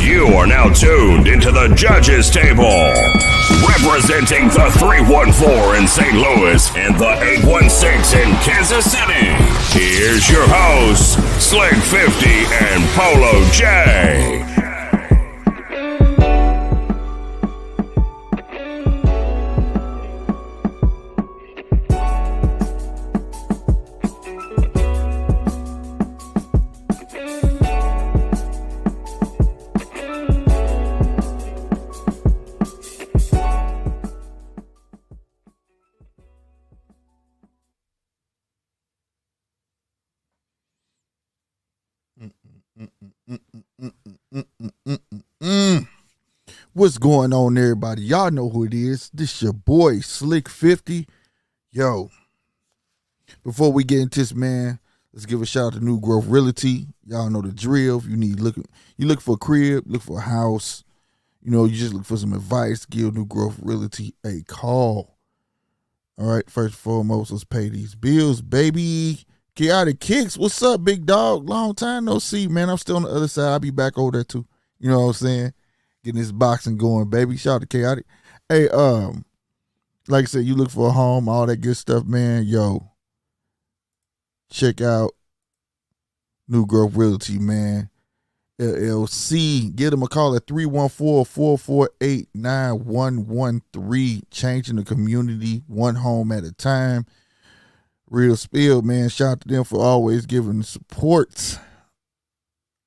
You are now tuned into the judges table. Representing the 314 in St. Louis and the 816 in Kansas City. Here's your hosts, Slick 50 and Polo J. What's going on, everybody? Y'all know who it is. This your boy, Slick 50. Yo, before we get into this, man, let's give a shout out to New Growth Realty. Y'all know the drill. If you look for a crib, look for a house, you just look for some advice, give New Growth Realty a call. All right, first and foremost, let's pay these bills, baby. Chaotic Kicks, what's up, big dog? Long time no see, man. I'm still on the other side. I'll be back over there too. You know what I'm saying? Getting this boxing going, baby. Shout out to Chaotic. Hey, like I said, you look for a home, all that good stuff, man. Yo, check out New Growth Realty, man. LLC. Give them a call at 314-448-9113. Changing the community, one home at a time. Real spill, man. Shout out to them for always giving support.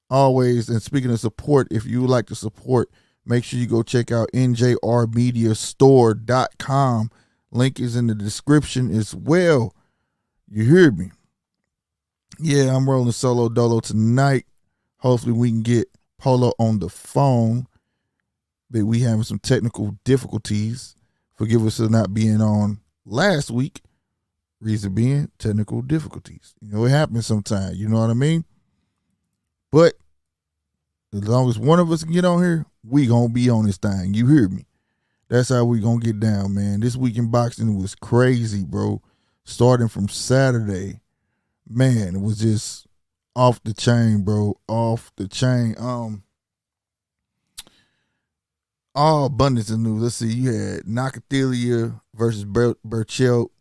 Always. And speaking of support, if you would like to support, make sure you go check out njrmediastore.com. Link is in the description as well. You hear me? Yeah, I'm rolling solo dolo tonight. Hopefully we can get Polo on the phone. But we having some technical difficulties. Forgive us for not being on last week. Reason being, technical difficulties. It happens sometimes. You know what I mean? But as long as one of us can get on here, we gonna be on this thing. You hear me? That's how we gonna get down, man. This week in boxing was crazy, bro. Starting from Saturday, man, it was just off the chain, bro. Off the chain. All abundance of news. Let's see. You had Nakathila versus Berchelt.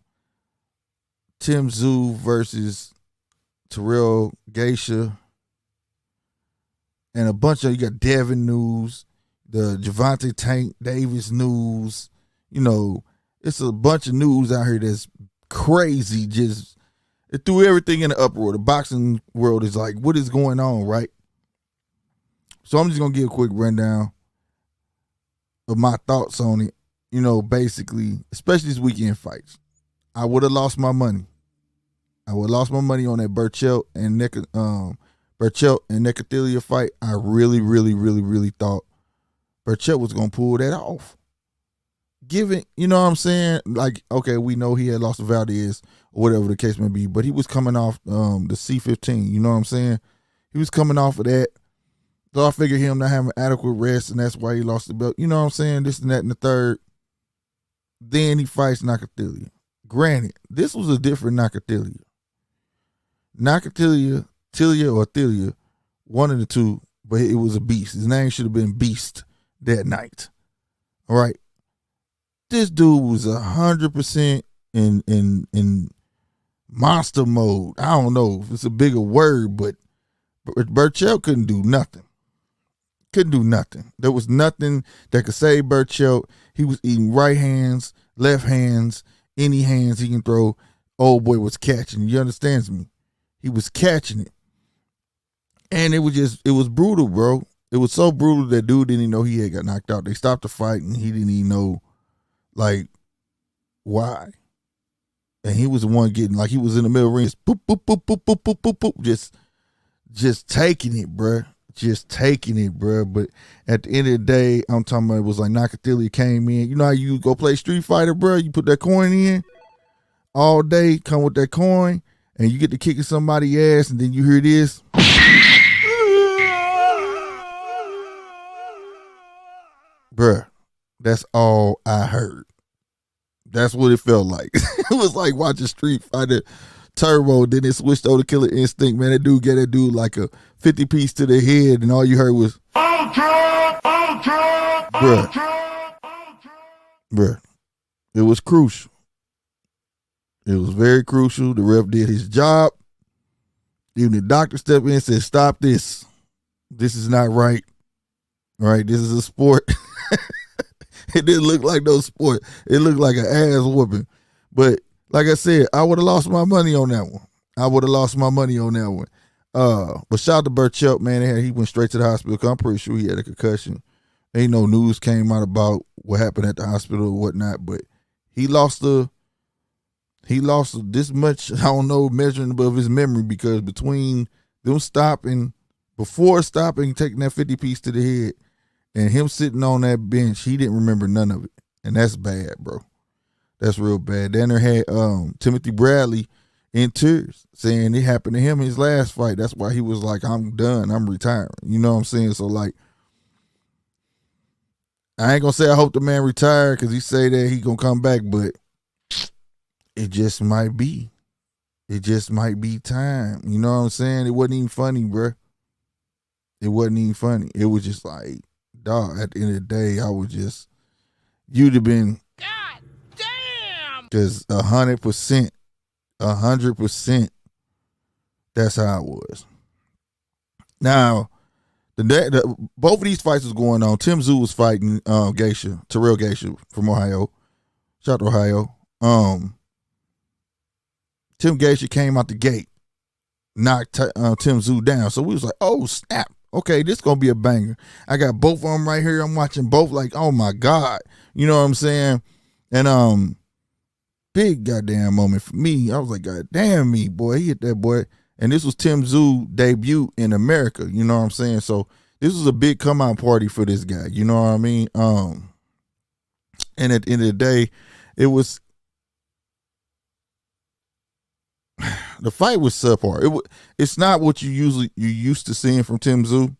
Tim Tszyu versus Terrell Gausha. And a bunch of, you got Devin news, the Gervonta Tank Davis news. It's a bunch of news out here that's crazy. Just, it threw everything in the uproar. The boxing world is like, what is going on, right? So I'm just going to give a quick rundown of my thoughts on it. Basically, especially these weekend fights. I would have lost my money. I would have lost my money on that Berchelt and Nakathila fight. I really, really, really, really thought Berchelt was going to pull that off. Given, you know what I'm saying? Like, okay, we know he had lost to Valdez or whatever the case may be, but he was coming off the C15. You know what I'm saying? He was coming off of that. So I figured him not having adequate rest, and that's why he lost the belt. You know what I'm saying? This and that and the third. Then he fights Nakathila. Granted, this was a different Nakathila. Tilia, one of the two, but it was a beast. His name should have been Beast that night. All right. This dude was 100% in monster mode. I don't know if it's a bigger word, but Berchelt couldn't do nothing. Couldn't do nothing. There was nothing that could save Berchelt. He was eating right hands, left hands, any hands he can throw. Old boy was catching. You understand me? He was catching it. And it was brutal, bro. It was so brutal that dude didn't even know he had got knocked out. They stopped the fight and he didn't even know, like, why. And he was the one getting, like, he was in the middle of the ring, boop, boop, boop, boop, boop, boop, boop, boop, just taking it, bro. Just taking it, bro. But at the end of the day, I'm talking about, it was like Nakathila came in. You know how you go play Street Fighter, bro? You put that coin in all day, come with that coin, and you get to kicking somebody's ass, and then you hear this. Bruh, that's all I heard. That's what it felt like. It was like watching Street Fighter Turbo, then it switched over to Killer Instinct. Man, that dude get that dude like a 50 piece to the head, and all you heard was bruh. It was crucial. It was very crucial. The ref did his job. Even the doctor stepped in and said, "Stop this. This is not right. All right, this is a sport." It didn't look like no sport. It looked like an ass whooping. But like I said, I would have lost my money on that one. But shout out to Burchell, man. He went straight to the hospital. 'Cause I'm pretty sure he had a concussion. Ain't no news came out about what happened at the hospital or whatnot. But he lost this much, I don't know, measuring above his memory, because between them before stopping, taking that 50 piece to the head, and him sitting on that bench, he didn't remember none of it. And that's bad, bro. That's real bad. Then there had Timothy Bradley in tears saying it happened to him in his last fight. That's why he was like, "I'm done. I'm retiring." You know what I'm saying? So, like, I ain't going to say I hope the man retire, because he say that he going to come back, but it just might be. It just might be time. You know what I'm saying? It wasn't even funny, bro. It wasn't even funny. It was just like, dog, at the end of the day, you'd have been, God damn, because 100%, that's how it was. Now, both of these fights was going on. Tim Tszyu was fighting Terrell Gaethje from Ohio. Shout out to Ohio. Tim Gaethje came out the gate, knocked Tim Tszyu down. So we was like, oh, snap. Okay, this going to be a banger. I got both of them right here. I'm watching both like, oh, my God. You know what I'm saying? And big goddamn moment for me. I was like, God damn me, boy. He hit that boy. And this was Tim Tszyu debut in America. You know what I'm saying? So this was a big come-out party for this guy. You know what I mean? And at the end of the day, the fight was subpar. It's not what you used to seeing from Tim Tszyu.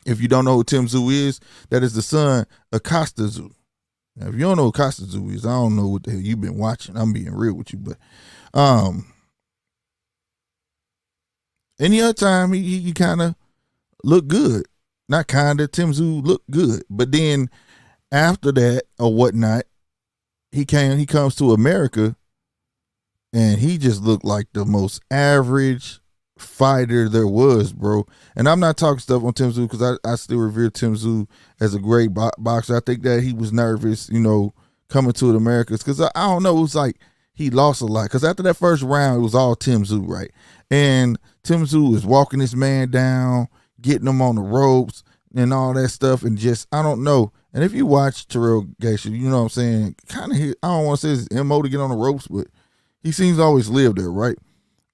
If you don't know who Tim Tszyu is, that is the son of Costa Tszyu. Now, if you don't know who Costa Tszyu is, I don't know what the hell you've been watching. I'm being real with you, but any other time he kind of looked good. Not kind of. Tim Tszyu looked good, but then after that or whatnot, he comes to America. And he just looked like the most average fighter there was, bro. And I'm not talking stuff on Tim Tszyu, because I still revere Tim Tszyu as a great boxer. I think that he was nervous, coming to the Americas, because I don't know, it was like he lost a lot. Because after that first round, it was all Tim Tszyu, right? And Tim Tszyu was walking this man down, getting him on the ropes and all that stuff, and just, I don't know. And if you watch Terrell Gaethje, you know what I'm saying, kind of, I don't want to say his MO to get on the ropes, but he seems to always live there, right?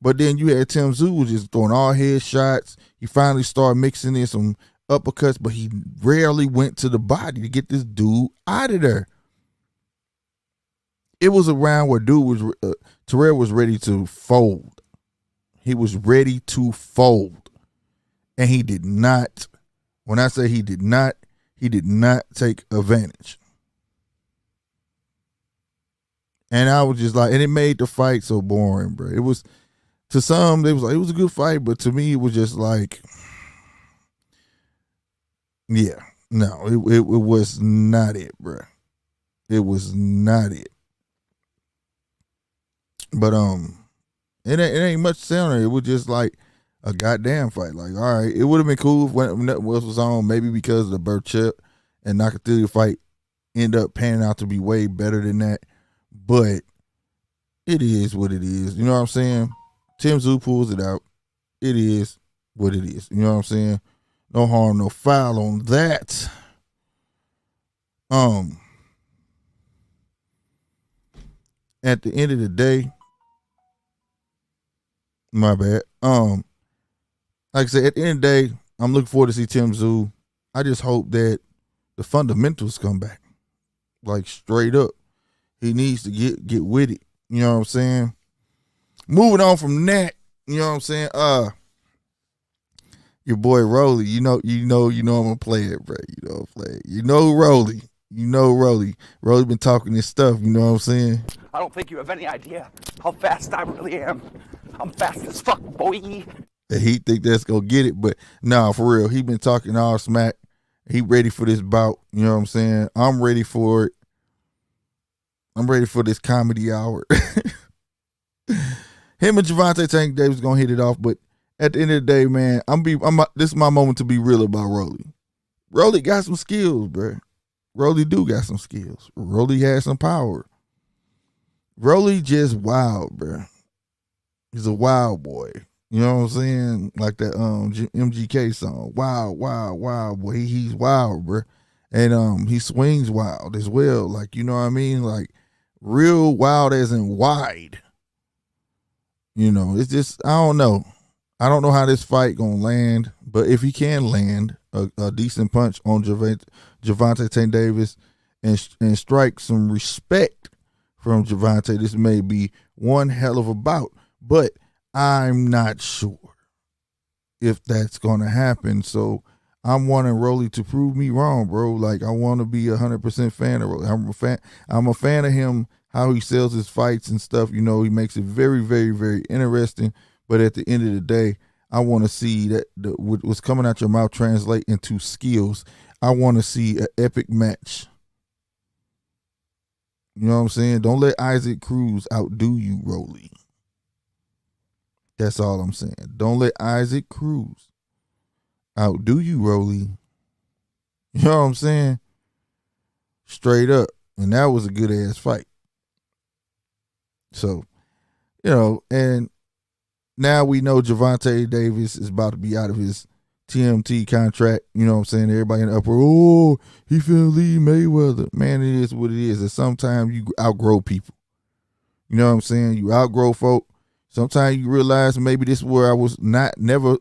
But then you had Tim Tszyu was just throwing all head shots. He finally started mixing in some uppercuts, but he rarely went to the body to get this dude out of there. It was a round where Terrell was ready to fold. He was ready to fold. And he did not, when I say he did not take advantage. And I was just like, and it made the fight so boring, bro. It was, to some, they was like, it was a good fight, but to me, it was just like, yeah, no, it was not it, bro. It was not it. But it ain't much sound. It was just like a goddamn fight. Like, all right, it would have been cool if when nothing else was on, maybe because of the Burchell and Nakatili fight end up panning out to be way better than that. But it is what it is. You know what I'm saying? Tim Tszyu pulls it out. It is what it is. You know what I'm saying? No harm, no foul on that. At the end of the day, my bad. Like I said, at the end of the day, I'm looking forward to see Tim Tszyu. I just hope that the fundamentals come back. Like, straight up. He needs to get with it. You know what I'm saying? Moving on from that, you know what I'm saying? Your boy Rolly, you know I'm gonna play it, bro. You know I'm playing. You know Rolly. You know Rolly. Rolly been talking this stuff, you know what I'm saying? I don't think you have any idea how fast I really am. I'm fast as fuck, boy. And he think that's gonna get it, but nah, for real. He been talking all smack. He ready for this bout, you know what I'm saying? I'm ready for it. I'm ready for this comedy hour. Him and Gervonta Tank Davis gonna hit it off, but at the end of the day, man, this is my moment to be real about Rolly. Rolly got some skills, bro. Rolly do got some skills. Rolly has some power. Rolly just wild, bro. He's a wild boy. You know what I'm saying? Like that MGK song. Wild, wild, wild boy. He's wild, bro. And he swings wild as well. Like, you know what I mean? Like real wild as in wide. You know, it's just, I don't know. I don't know how this fight gonna land, but if he can land a decent punch on Gervonta Tank Davis and strike some respect from Gervonta, this may be one hell of a bout. But I'm not sure if that's gonna happen. So I'm wanting Rolly to prove me wrong, bro. Like I want to be 100% fan of Rolly. I'm a fan of him, how he sells his fights and stuff. You know, he makes it very, very, very interesting. But at the end of the day, I want to see that what's coming out your mouth translate into skills. I want to see an epic match. You know what I'm saying? Don't let Isaac Cruz outdo you, Rolly. That's all I'm saying. Don't let Isaac Cruz outdo you, Rolly. You know what I'm saying? Straight up. And that was a good ass fight. So, you know, and now we know Gervonta Davis is about to be out of his TMT contract. You know what I'm saying? Everybody in the upper, oh, he finna leave Mayweather. Man, it is what it is. And sometimes you outgrow people. You know what I'm saying? You outgrow folk. Sometimes you realize maybe this is where I was never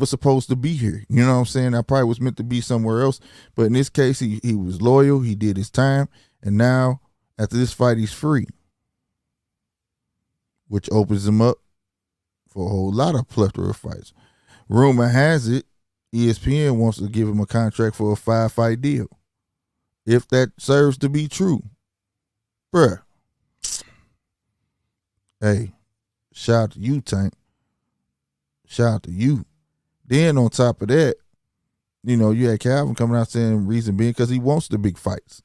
supposed to be here. You know what I'm saying? I probably was meant to be somewhere else. But in this case, he was loyal. He did his time. And now, after this fight, he's free. Which opens him up for a whole lot of plethora of fights. Rumor has it, ESPN wants to give him a contract for a 5-fight deal. If that serves to be true, bruh. Hey, shout out to you, Tank. Shout out to you. Then on top of that, you know, you had Calvin coming out saying reason being because he wants the big fights.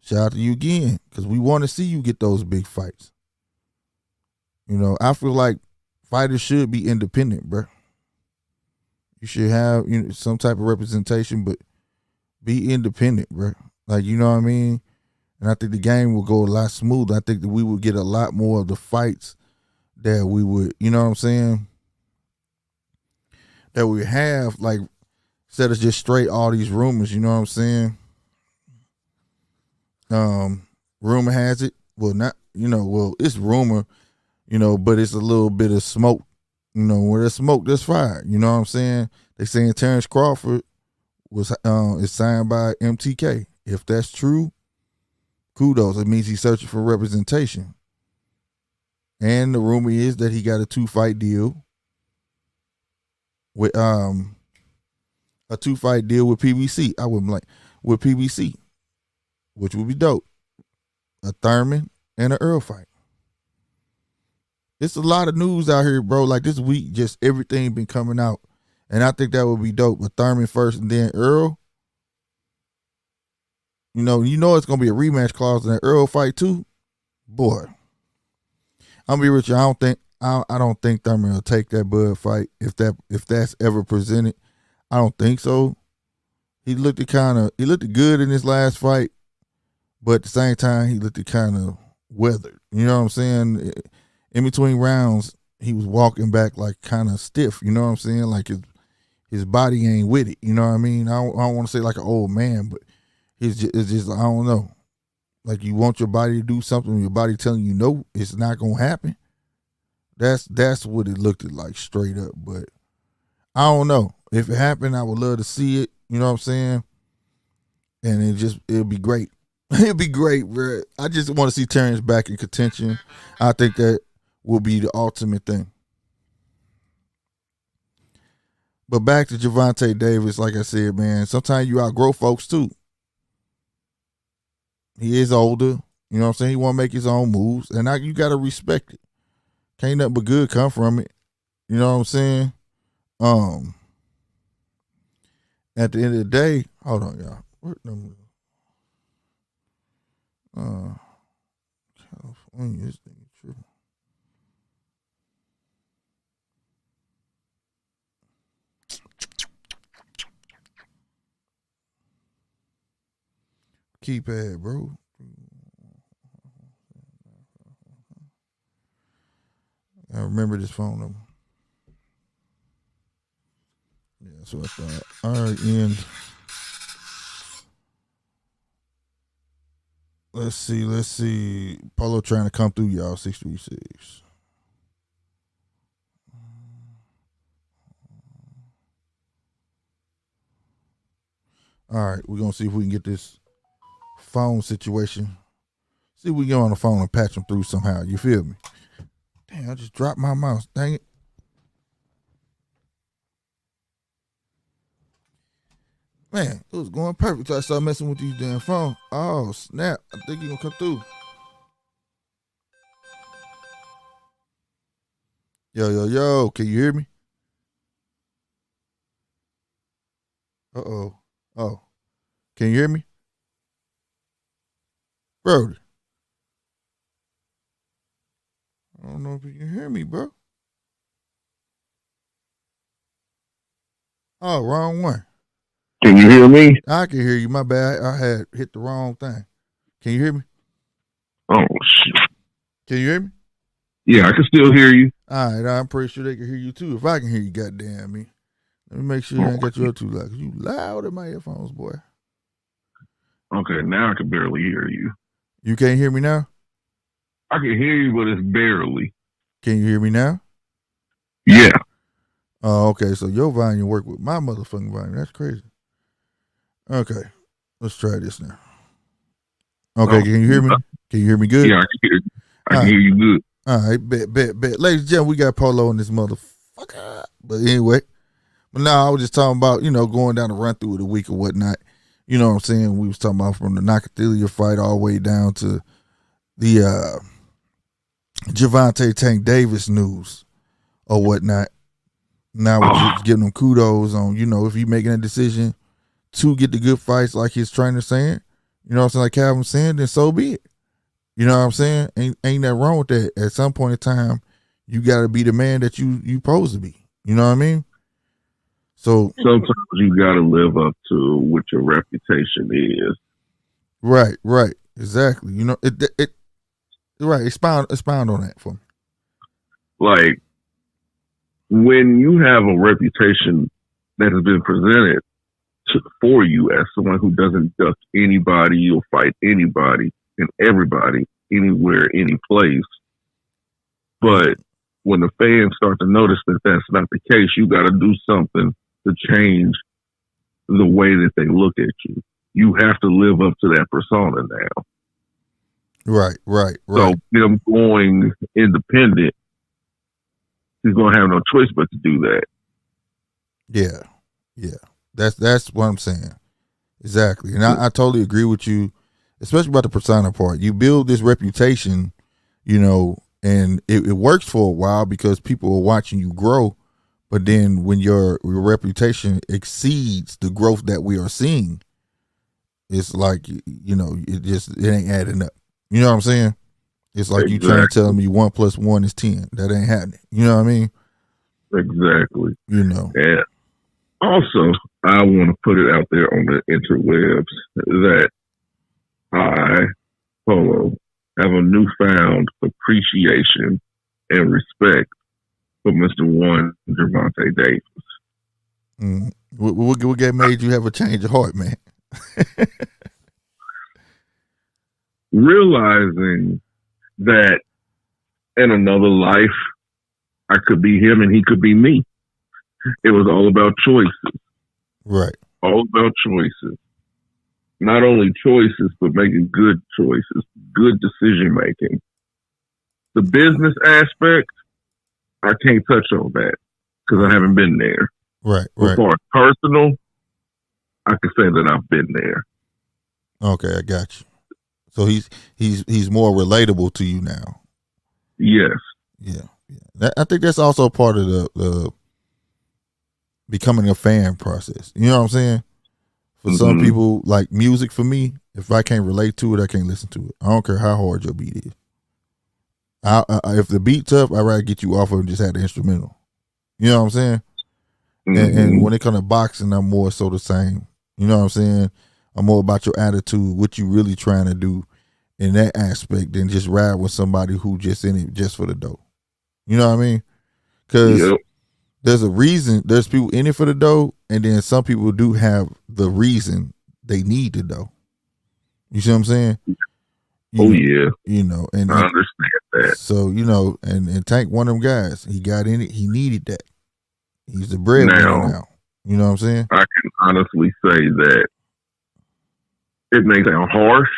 Shout out to you again, because we want to see you get those big fights. You know, I feel like fighters should be independent, bro. You should have, you know, some type of representation, but be independent, bro. Like, you know what I mean? And I think the game will go a lot smoother. I think that we would get a lot more of the fights that we would, you know what I'm saying? That we have, like, instead of just straight all these rumors, you know what I'm saying? Rumor has it, well, not, you know, well, it's rumor, you know, but it's a little bit of smoke. You know, where there's smoke, there's fire. You know what I'm saying? They saying Terrence Crawford is signed by MTK. If that's true, kudos. It means he's searching for representation. And the rumor is that he got a 2-fight deal with PBC. I wouldn't like with PBC, which would be dope. A Thurman and an Earl fight. It's a lot of news out here, bro. Like this week, just everything been coming out. And I think that would be dope. But Thurman first and then Earl. You know it's gonna be a rematch clause in that Earl fight too. Boy. I'm gonna be with you. I don't think Thurman will take that Bud fight if that's ever presented. I don't think so. He looked good in his last fight, but at the same time he looked kind of weathered. You know what I'm saying? In between rounds, he was walking back like kind of stiff. You know what I'm saying? Like his body ain't with it. You know what I mean? I don't want to say like an old man, but it's just I don't know. Like you want your body to do something, your body telling you no, it's not gonna happen. That's what it looked like straight up. But I don't know. If it happened, I would love to see it. You know what I'm saying? And it'll be great. It'll be great, bro. I just want to see Terrence back in contention. I think that will be the ultimate thing. But back to Gervonta Davis, like I said, man, sometimes you outgrow folks too. He is older. You know what I'm saying? He want to make his own moves, and you got to respect it. Can't nothing but good come from it. You know what I'm saying? At the end of the day, hold on, y'all. California, this thing is true. Keypad, bro. I remember this phone number. Yeah, that's what I thought. All right, Ian. Let's see. Polo trying to come through, y'all. 636. All right, we're gonna see if we can get this phone situation. See if we can get on the phone and patch them through somehow. You feel me? Damn, I just dropped my mouse. Dang it. Man, it was going perfect till I started messing with these damn phones. Oh, snap. I think you're going to come through. Yo. Can you hear me? Uh-oh. Oh. Can you hear me? Brody. I don't know if you can hear me, bro. Oh, wrong one. Can you hear me? I can hear you. My bad. I had hit the wrong thing. Can you hear me? Oh, shit. Can you hear me? Yeah, I can still hear you. All right. I'm pretty sure they can hear you, too. If I can hear you, goddamn me. Let me make sure I ain't got you up too loud. You loud in my earphones, boy. Okay, now I can barely hear you. You can't hear me now? I can hear you, but it's barely. Can you hear me now? Yeah. Oh, okay. So your volume work with my motherfucking volume. That's crazy. Okay. Let's try this now. Okay, can you hear me? Can you hear me good? Yeah, I can hear you. I can hear you good. All right, bet. Ladies and gentlemen, we got Polo in this motherfucker. But anyway, I was just talking about, going down the run through of the week or whatnot. You know what I'm saying? We was talking about from the Nakathila fight all the way down to the Gervonta Tank Davis news or whatnot. Now we're just giving him kudos on, if you're making a decision to get the good fights like his trainer saying, like Calvin saying, then so be it. You know what I'm saying? Ain't that wrong with that. At some point in time, you got to be the man that you supposed to be. You know what I mean? So sometimes you got to live up to what your reputation is. Right, exactly. Right. Expound on that for me. Like, when you have a reputation that has been presented for you as someone who doesn't duck anybody or fight anybody and everybody, anywhere, any place, but when the fans start to notice that that's not the case, you got to do something to change the way that they look at you. You have to live up to that persona now. Right. So him going independent, he's going to have no choice but to do that. Yeah. That's what I'm saying. Exactly. And I totally agree with you, especially about the persona part. You build this reputation, and it works for a while because people are watching you grow. But then when your reputation exceeds the growth that we are seeing, it's like, it ain't adding up. You know what I'm saying? It's like you trying to tell me 1 + 1 is 10. That ain't happening. You know what I mean? Exactly. And also, I want to put it out there on the interwebs that I, Polo, have a newfound appreciation and respect for Mr. One Gervonta Davis. What made you have a change of heart, man? Realizing that in another life, I could be him and he could be me. It was all about choices. Right. All about choices. Not only choices, but making good choices, good decision making. The business aspect, I can't touch on that because I haven't been there. Right. As far as personal, I can say that I've been there. Okay, I got you. So he's more relatable to you now. Yes. Yeah. I think that's also part of the becoming a fan process. You know what I'm saying? For some people, like music, for me, if I can't relate to it, I can't listen to it. I don't care how hard your beat is. If the beat's up, I'd rather get you off of it and just have the instrumental. You know what I'm saying? And when it comes to boxing, I'm more so the same. You know what I'm saying? I'm more about your attitude, what you really trying to do in that aspect than just ride with somebody who just in it just for the dough. You know what I mean? Because there's a reason. There's people in it for the dough, and then some people do have the reason they need the dough. You see what I'm saying? You know, and I understand that. So, you know, and Tank, one of them guys, he got in it. He needed that. He's the breadwinner now. You know what I'm saying? I can honestly say that it may sound harsh,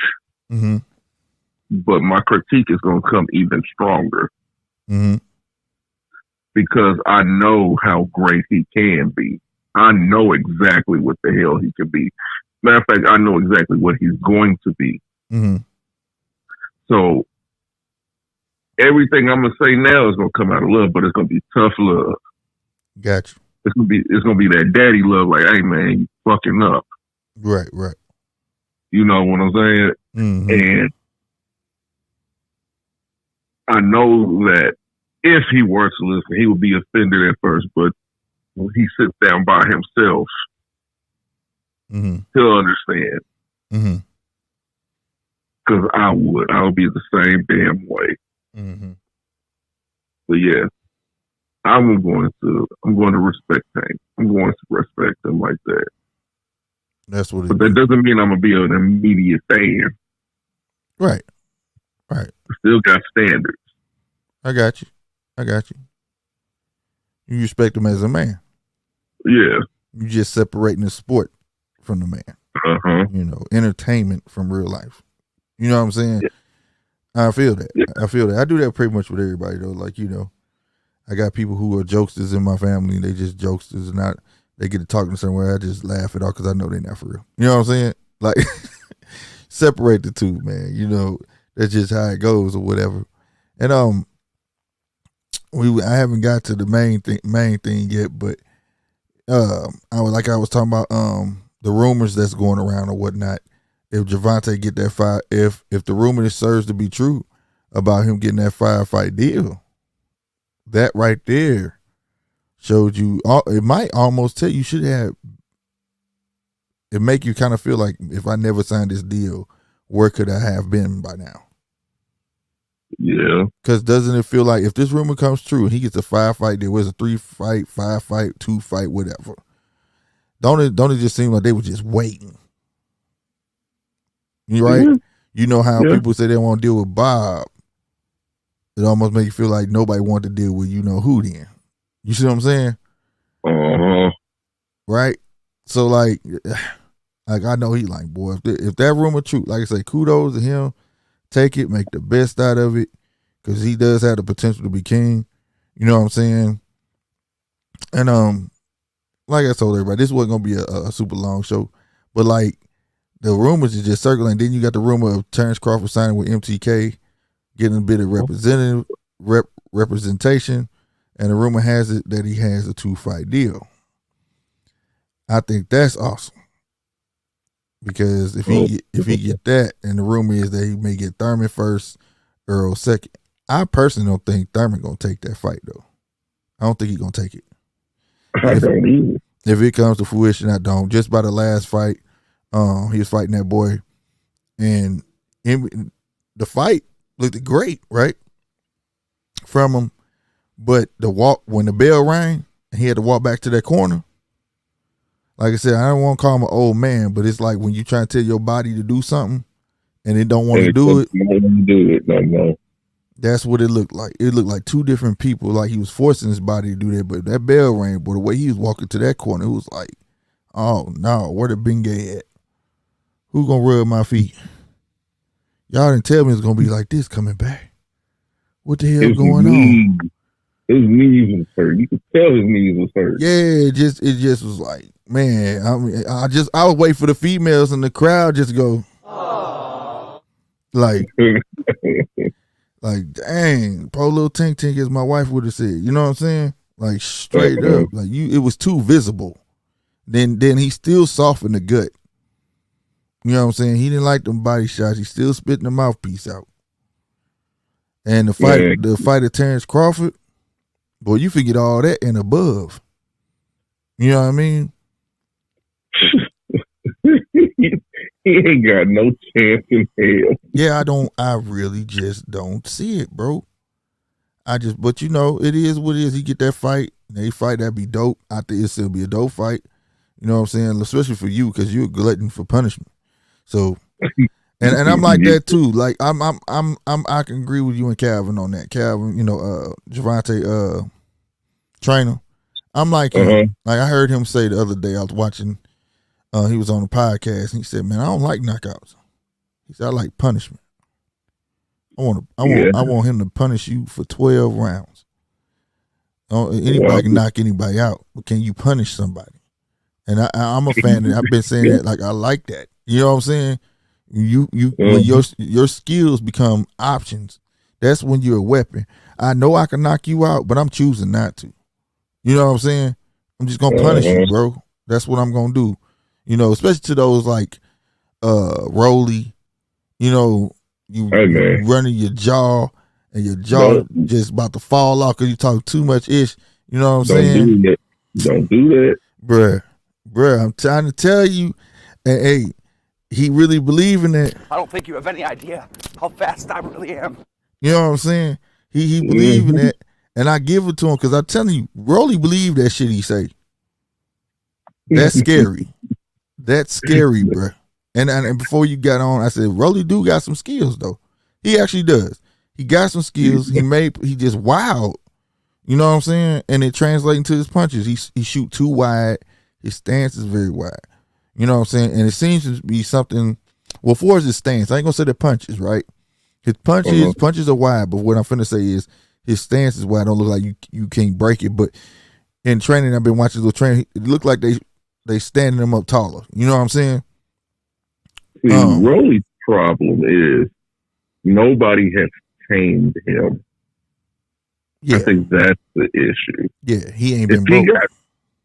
but my critique is going to come even stronger because I know how great he can be. I know exactly what the hell he could be. Matter of fact, I know exactly what he's going to be. So everything I'm gonna say now is gonna come out of love, but it's gonna be tough love. Gotcha. It's gonna be that daddy love, like, hey man, you fucking up. Right. You know what I'm saying? And I know that if he were to listen, he would be offended at first, but when he sits down by himself, he'll understand. Because I would be the same damn way. But yeah, I'm going to respect him. I'm going to respect him like that. That's what. But that doesn't mean I'm gonna be an immediate fan. Right. I still got standards. I got you. You respect him as a man. Yeah. You just separating the sport from the man. You know, entertainment from real life. You know what I'm saying? Yeah. I feel that. I do that pretty much with everybody though. Like, you know, I got people who are jokesters in my family. They just jokesters and not. They get to talking a certain way. I just laugh it off because I know they're not for real. You know what I'm saying? Like, separate the two, man. You know, that's just how it goes or whatever. And I haven't got to the main thing yet, but I was talking about the rumors that's going around or whatnot. If Gervonta get that fight, if the rumor serves to be true about him getting that fight deal, that right there showed you. It might almost tell you should have. It make you kind of feel like, if I never signed this deal, where could I have been by now? Yeah. Because doesn't it feel like if this rumor comes true and he gets a 5-fight deal, was a 3-fight, 5-fight, 2-fight, whatever? Don't it just seem like they were just waiting? You right? You know how people say they want to deal with Bob. It almost make you feel like nobody wanted to deal with you know who then. You see what I'm saying? Right? So like I know he like, boy, if that rumor true, like I say, kudos to him. Take it, make the best out of it, because he does have the potential to be king. You know what I'm saying? And like I told everybody, this wasn't gonna be a super long show, but like the rumors is just circling. Then you got the rumor of Terrence Crawford signing with MTK, getting a bit of representation, and the rumor has it that he has a 2-fight deal. I think that's awesome. Because if he get that, and the rumor is that he may get Thurman first, Earl second. I personally don't think Thurman gonna take that fight though. I don't think he's gonna take it. I don't either. If it comes to fruition, I don't. Just by the last fight, he was fighting that boy, and the fight looked great, right, from him. But when the bell rang, and he had to walk back to that corner. Like I said, I don't want to call him an old man, but it's like when you try to tell your body to do something and it don't want to do it. No. That's what it looked like. It looked like two different people, like he was forcing his body to do that. But that bell rang, but the way he was walking to that corner, it was like, oh no, where the Bengay at? Who gonna rub my feet? Y'all didn't tell me it's gonna be like this coming back. What the hell going on? His knees was hurt. You could tell his knees was hurt. Yeah, it just was like, man. I mean, I was waiting for the females in the crowd just to go. Aww. Like, dang, poor little Tink Tink, as my wife would have said. You know what I'm saying? Like, straight up. Like, it was too visible. Then he still softened the gut. You know what I'm saying? He didn't like them body shots. He still spitting the mouthpiece out. And the fight of Terrence Crawford, boy, you forget all that and above. You know what I mean? He ain't got no chance in hell. Yeah, I really just don't see it, bro. But you know, it is what it is. He get that fight, they fight, that'd be dope. I think it'll still be a dope fight. You know what I'm saying? Especially for you, because you're a glutton for punishment. So, and I'm like that too. Like I can agree with you and Calvin on that. Calvin, you know, Gervonta Trainer. I'm like him. Like I heard him say the other day. I was watching. He was on a podcast and he said, "Man, I don't like knockouts." He said, "I like punishment. I want him to punish you for 12 rounds. Anybody can knock anybody out, but can you punish somebody?" And I'm a fan of that. I've been saying that. Like I like that. You know what I'm saying? When your skills become options, that's when you're a weapon. I know I can knock you out, but I'm choosing not to. You know what I'm saying? I'm just gonna punish you, bro. That's what I'm gonna do. You know, especially to those like Rolly, you know, you running your jaw and your jaw just about to fall off because you talk too much ish. You know what I'm saying? Don't do that. Bruh, I'm trying to tell you, and hey, he really believe in that. I don't think you have any idea how fast I really am. You know what I'm saying? He believe in that, and I give it to him because I'm telling you, Rolly believe that shit he say. That's scary. That's scary, bro. And before you got on, I said, Rolly do got some skills though. He actually does. He got some skills. He just wild. You know what I'm saying? And it translates into his punches. He shoot too wide. His stance is very wide. You know what I'm saying? And it seems to be something. Well, for his stance, I ain't gonna say the punches, right? His punches are wide, but what I'm finna say is his stance is wide. Don't look like you can't break it. But in training, I've been watching little training. It looked like they standing him up taller. You know what I'm saying? See, Rolly's problem is nobody has tamed him. Yeah. I think that's the issue. Yeah, he ain't been broken.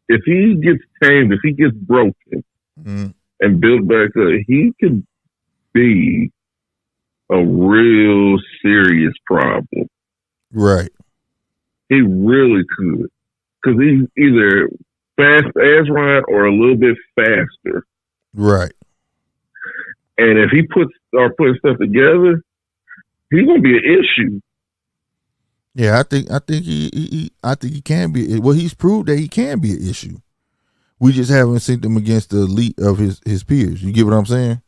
If he gets tamed, if he gets broken and built back up, he could be a real serious problem. Right. He really could. Because he's either fast as Ryan or a little bit faster. Right. And if he putting stuff together, he's gonna be an issue. Yeah, I think he can be. Well, he's proved that he can be an issue. We just haven't seen him against the elite of his peers. You get what I'm saying?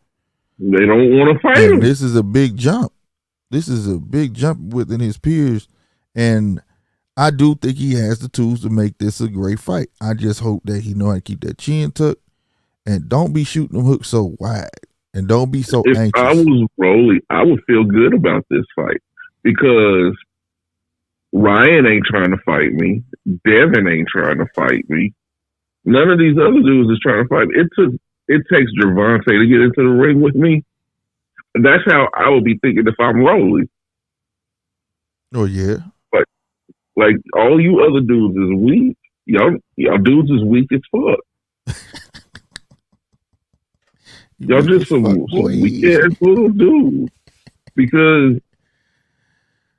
They don't want to fight him. This is a big jump. This is a big jump within his peers, and I do think he has the tools to make this a great fight. I just hope that he know how to keep that chin tucked and don't be shooting them hooks so wide and don't be so anxious. If I was Rolly, I would feel good about this fight because Ryan ain't trying to fight me. Devin ain't trying to fight me. None of these other dudes is trying to fight me. It takes Gervonta to get into the ring with me. That's how I would be thinking if I'm Rolly. Oh yeah. But like all you other dudes is weak. Y'all dudes is weak as fuck. Y'all just some weak ass little dudes. Because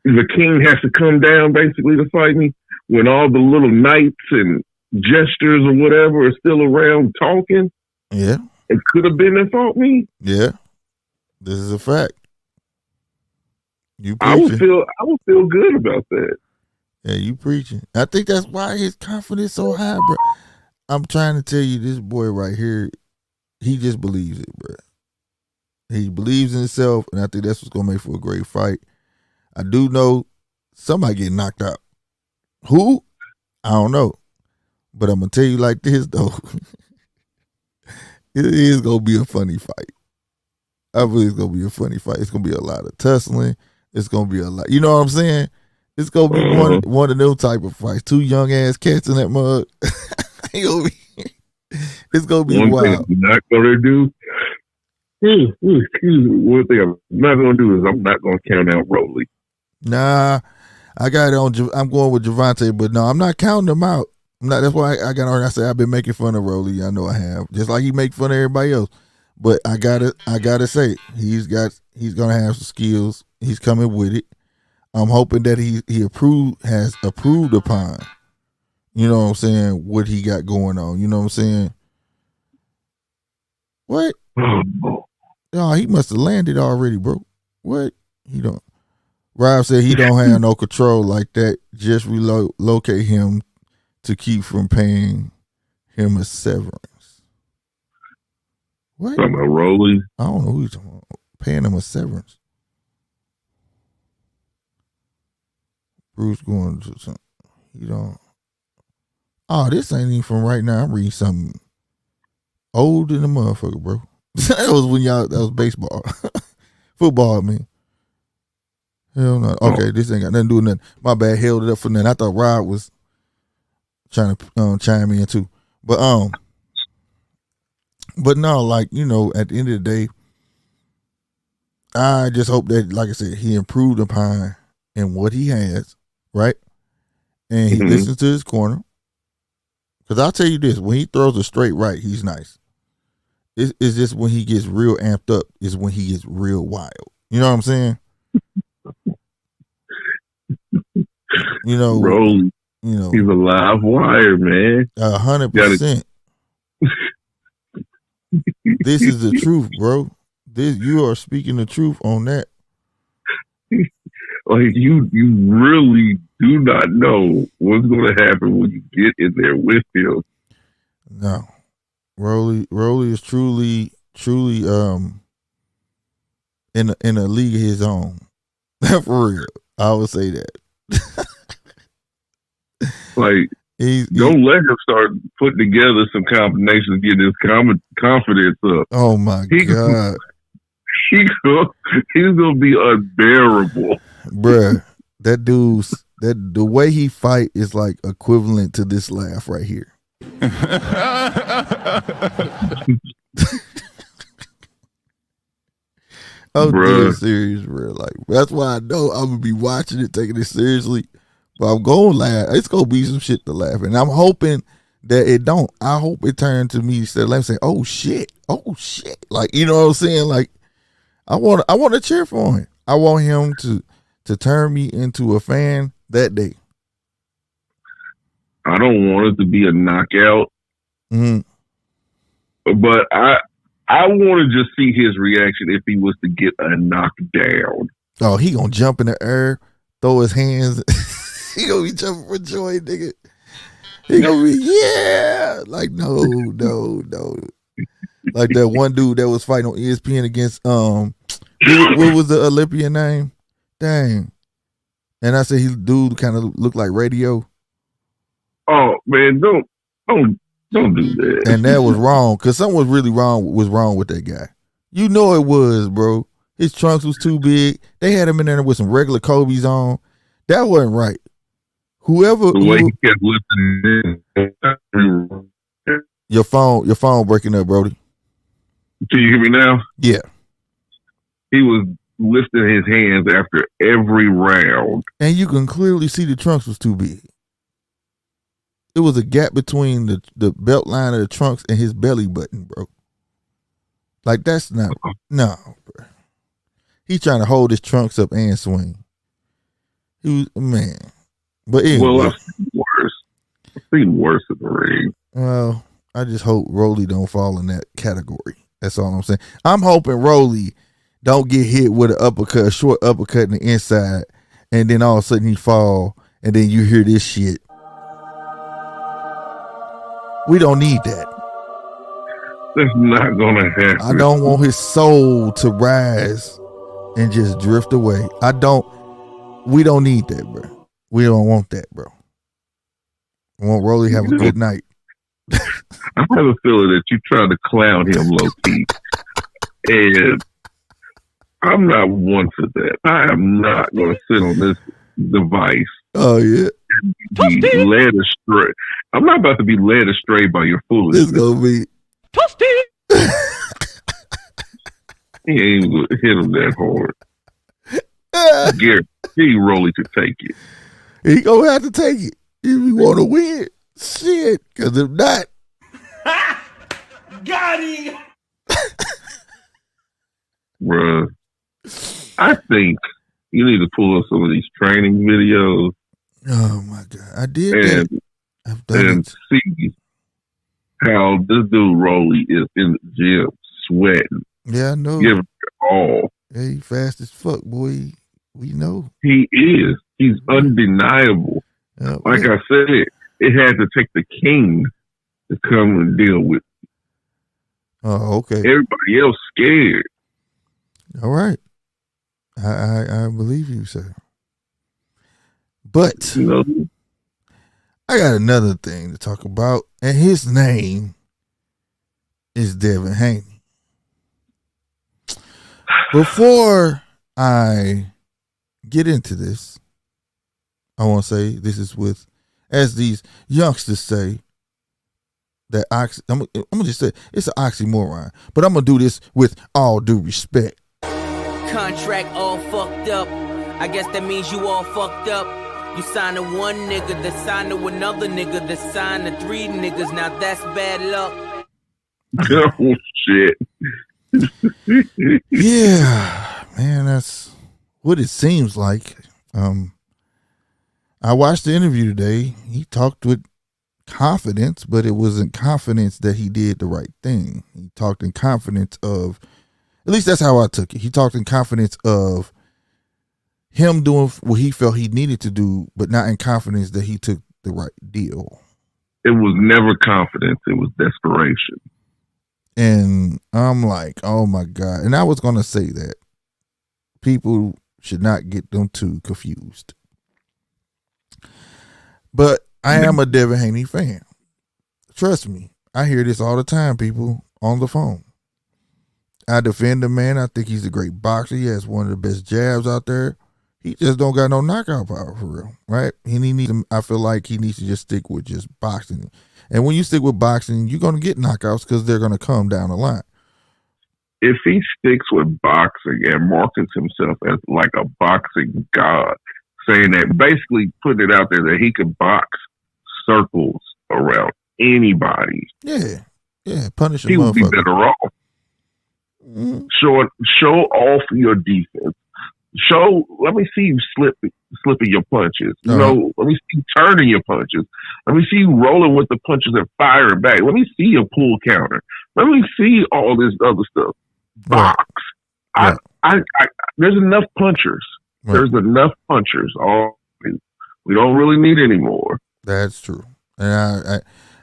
the king has to come down basically to fight me when all the little knights and gestures or whatever are still around talking. Yeah. It could have been that fought me. Yeah. This is a fact. I would feel good about that. Yeah, you preaching. I think that's why his confidence so high, bro. I'm trying to tell you, this boy right here, he just believes it, bro. He believes in himself, and I think that's what's gonna make for a great fight. I do know somebody get knocked out. Who? I don't know. But I'm gonna tell you like this though. It is gonna be a funny fight. I believe it's gonna be a funny fight. It's gonna be a lot of tussling. It's gonna be a lot. You know what I'm saying? It's gonna be one of them type of fights. Two young ass cats in that mug. It's gonna be one wild. thing you're not gonna do Excuse me. One thing I'm not going to do is I'm not going to count out Rolly. Nah, I got it on. I'm going with Javante, but no, I'm not counting him out. I'm not. That's why I got on. I said I've been making fun of Rolly. I know I have, just like he make fun of everybody else. But I gotta say, he's gonna have some skills. He's coming with it. I'm hoping that he has approved upon. You know what I'm saying? What he got going on. You know what I'm saying? What? Oh, he must have landed already, bro. What? He don't. Rob said he don't have no control like that. Just relocate him to keep from paying him a severance. What? Talking about Rolly? I don't know who he's talking about. Paying him a severance. Bruce going to something. He don't. Oh, this ain't even from right now. I'm reading something old than the motherfucker, bro. That was baseball. Football, I mean. Hell no. Okay, this ain't got nothing to do with nothing. My bad, held it up for nothing. I thought Rob was trying to chime in too. But no, like, you know, at the end of the day, I just hope that, like I said, he improved upon in what he has, right? And he listens to his corner. Because I'll tell you this, when he throws a straight right, he's nice. It's just when he gets real amped up is when he gets real wild. You know what I'm saying? You know, Rolly. You know, He's a live wire, man. 100%. This is the truth, bro. You are speaking the truth on that. Like you really do not know what's going to happen when you get in there with him. No, Rolly is truly in a league of his own. For real, I would say that. Like, don't let him start putting together some combinations, getting his confidence up. Oh my God. He's gonna be unbearable, bruh. That the way he fight is like equivalent to this laugh right here. I'm dead serious, bro. Like, that's why I know I'm gonna be watching it, taking it seriously. But I'm gonna laugh. It's gonna be some shit to laugh, and I'm hoping that it don't. I hope it turns to me instead of laughing, saying, "Oh shit, oh shit!" Like, you know what I'm saying? Like, I want to cheer for him. I want him to turn me into a fan that day. I don't want it to be a knockout, but I want to just see his reaction if he was to get a knockdown. Oh, he gonna jump in the air, throw his hands. He gonna be jumping for joy, nigga. He gonna be, yeah. Like, no. Like that one dude that was fighting on ESPN against what was the Olympian name? Dang. And I said he dude kind of looked like Radio. Oh man, don't do that. And that was wrong, because something was really wrong with that guy. You know it was, bro. His trunks was too big. They had him in there with some regular Kobe's on. That wasn't right. Whoever the way he kept listening. Your phone breaking up, Brody. Can you hear me now? Yeah. He was lifting his hands after every round. And you can clearly see the trunks was too big. It was a gap between the belt line of the trunks and his belly button, bro. Like, that's not, no, bro. He's trying to hold his trunks up and swing. He was, man. But anyway. Well, I've seen worse in the ring. Well, I just hope Rolly don't fall in that category. That's all I'm saying. I'm hoping Rolly don't get hit with a short uppercut in the inside, and then all of a sudden he fall, and then you hear this shit. We don't need that. That's not gonna happen. I don't want his soul to rise and just drift away. We don't need that, bro. We don't want that, bro. I want Rolly to have a good night. I have a feeling that you trying to clown him low key. And I'm not one for that. I am not going to sit on this device. Oh, yeah. Be led astray. I'm not about to be led astray by your foolishness. It's going to be. Toasty! He ain't even gonna hit him that hard. Guarantee Rolly to take it. He gonna have to take it if he want to win. Shit, because if not, got him. Bruh, I think you need to pull up some of these training videos. Oh my God, I did that. I've done And it. see how this dude Rolly is in the gym sweating. Yeah, I know. Giving it all. Yeah, he fast as fuck, boy. We know. He is. He's undeniable. Like I said, it had to take the king to come and deal with. Oh, okay. Everybody else scared. All right. I believe you, sir. But You know, I got another thing to talk about, and his name is Devin Haney. Before I get into this, I want to say this is with, as these youngsters say, that I'm gonna just say it's an oxymoron, but I'm gonna do this with all due respect. Contract all fucked up. I guess that means you all fucked up. You signed to one nigga, that signed to another nigga, that signed to three niggas. Now that's bad luck. oh shit. Yeah, man, that's what it seems like. I watched the interview today. He talked with confidence, but it wasn't confidence that he did the right thing. He talked in confidence of, at least that's how I took it. He talked in confidence of him doing what he felt he needed to do, but not in confidence that he took the right deal. It was never confidence. It was desperation. And I'm like, oh my God. And I was going to say that people should not get them too confused. But I am a Devin Haney fan. Trust me. I hear this all the time, people, on the phone. I defend the man. I think he's a great boxer. He has one of the best jabs out there. He just don't got no knockout power for real, right? I feel like he needs to just stick with just boxing. And when you stick with boxing, you're going to get knockouts because they're going to come down the line. If he sticks with boxing and markets himself as like a boxing god, saying that, basically putting it out there that he can box circles around anybody. Yeah. Punish a he would be motherfucker. better off. Mm-hmm. Show off your defense. Let me see you slipping your punches. You know, let me see you turning your punches. Let me see you rolling with the punches and firing back. Let me see your pull counter. Let me see all this other stuff. Box. Right. There's enough punchers. Right. There's enough punchers. We don't really need any more. That's true. And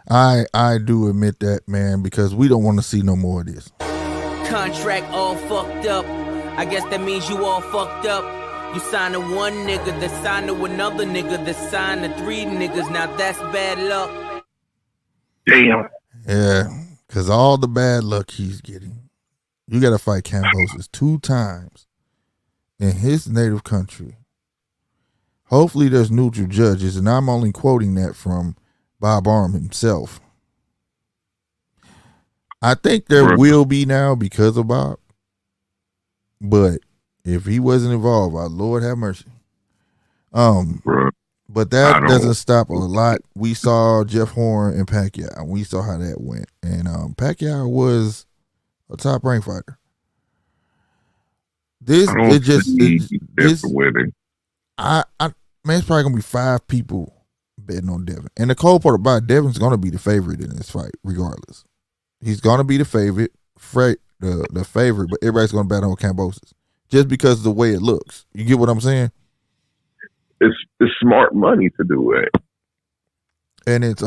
I do admit that, man, because we don't want to see no more of this. Contract all fucked up. I guess that means you all fucked up. You signed to one nigga, that signed to another nigga, that signed to three niggas. Now that's bad luck. Damn. Yeah, because all the bad luck he's getting. You got to fight Kambosos 2 times in his native country. Hopefully there's neutral judges, and I'm only quoting that from Bob Arum himself. I think there will be now because of Bob. But if he wasn't involved, our Lord have mercy. But that doesn't stop a lot. We saw Jeff Horn and Pacquiao, and we saw how that went. And Pacquiao was a top ranked fighter. Man, it's probably gonna be 5 people betting on Devin. And the cold part about it, Devin's gonna be the favorite in this fight, regardless. He's gonna be the favorite, the favorite, but everybody's gonna bet on Kambosos just because of the way it looks. You get what I'm saying? It's smart money to do it, and it's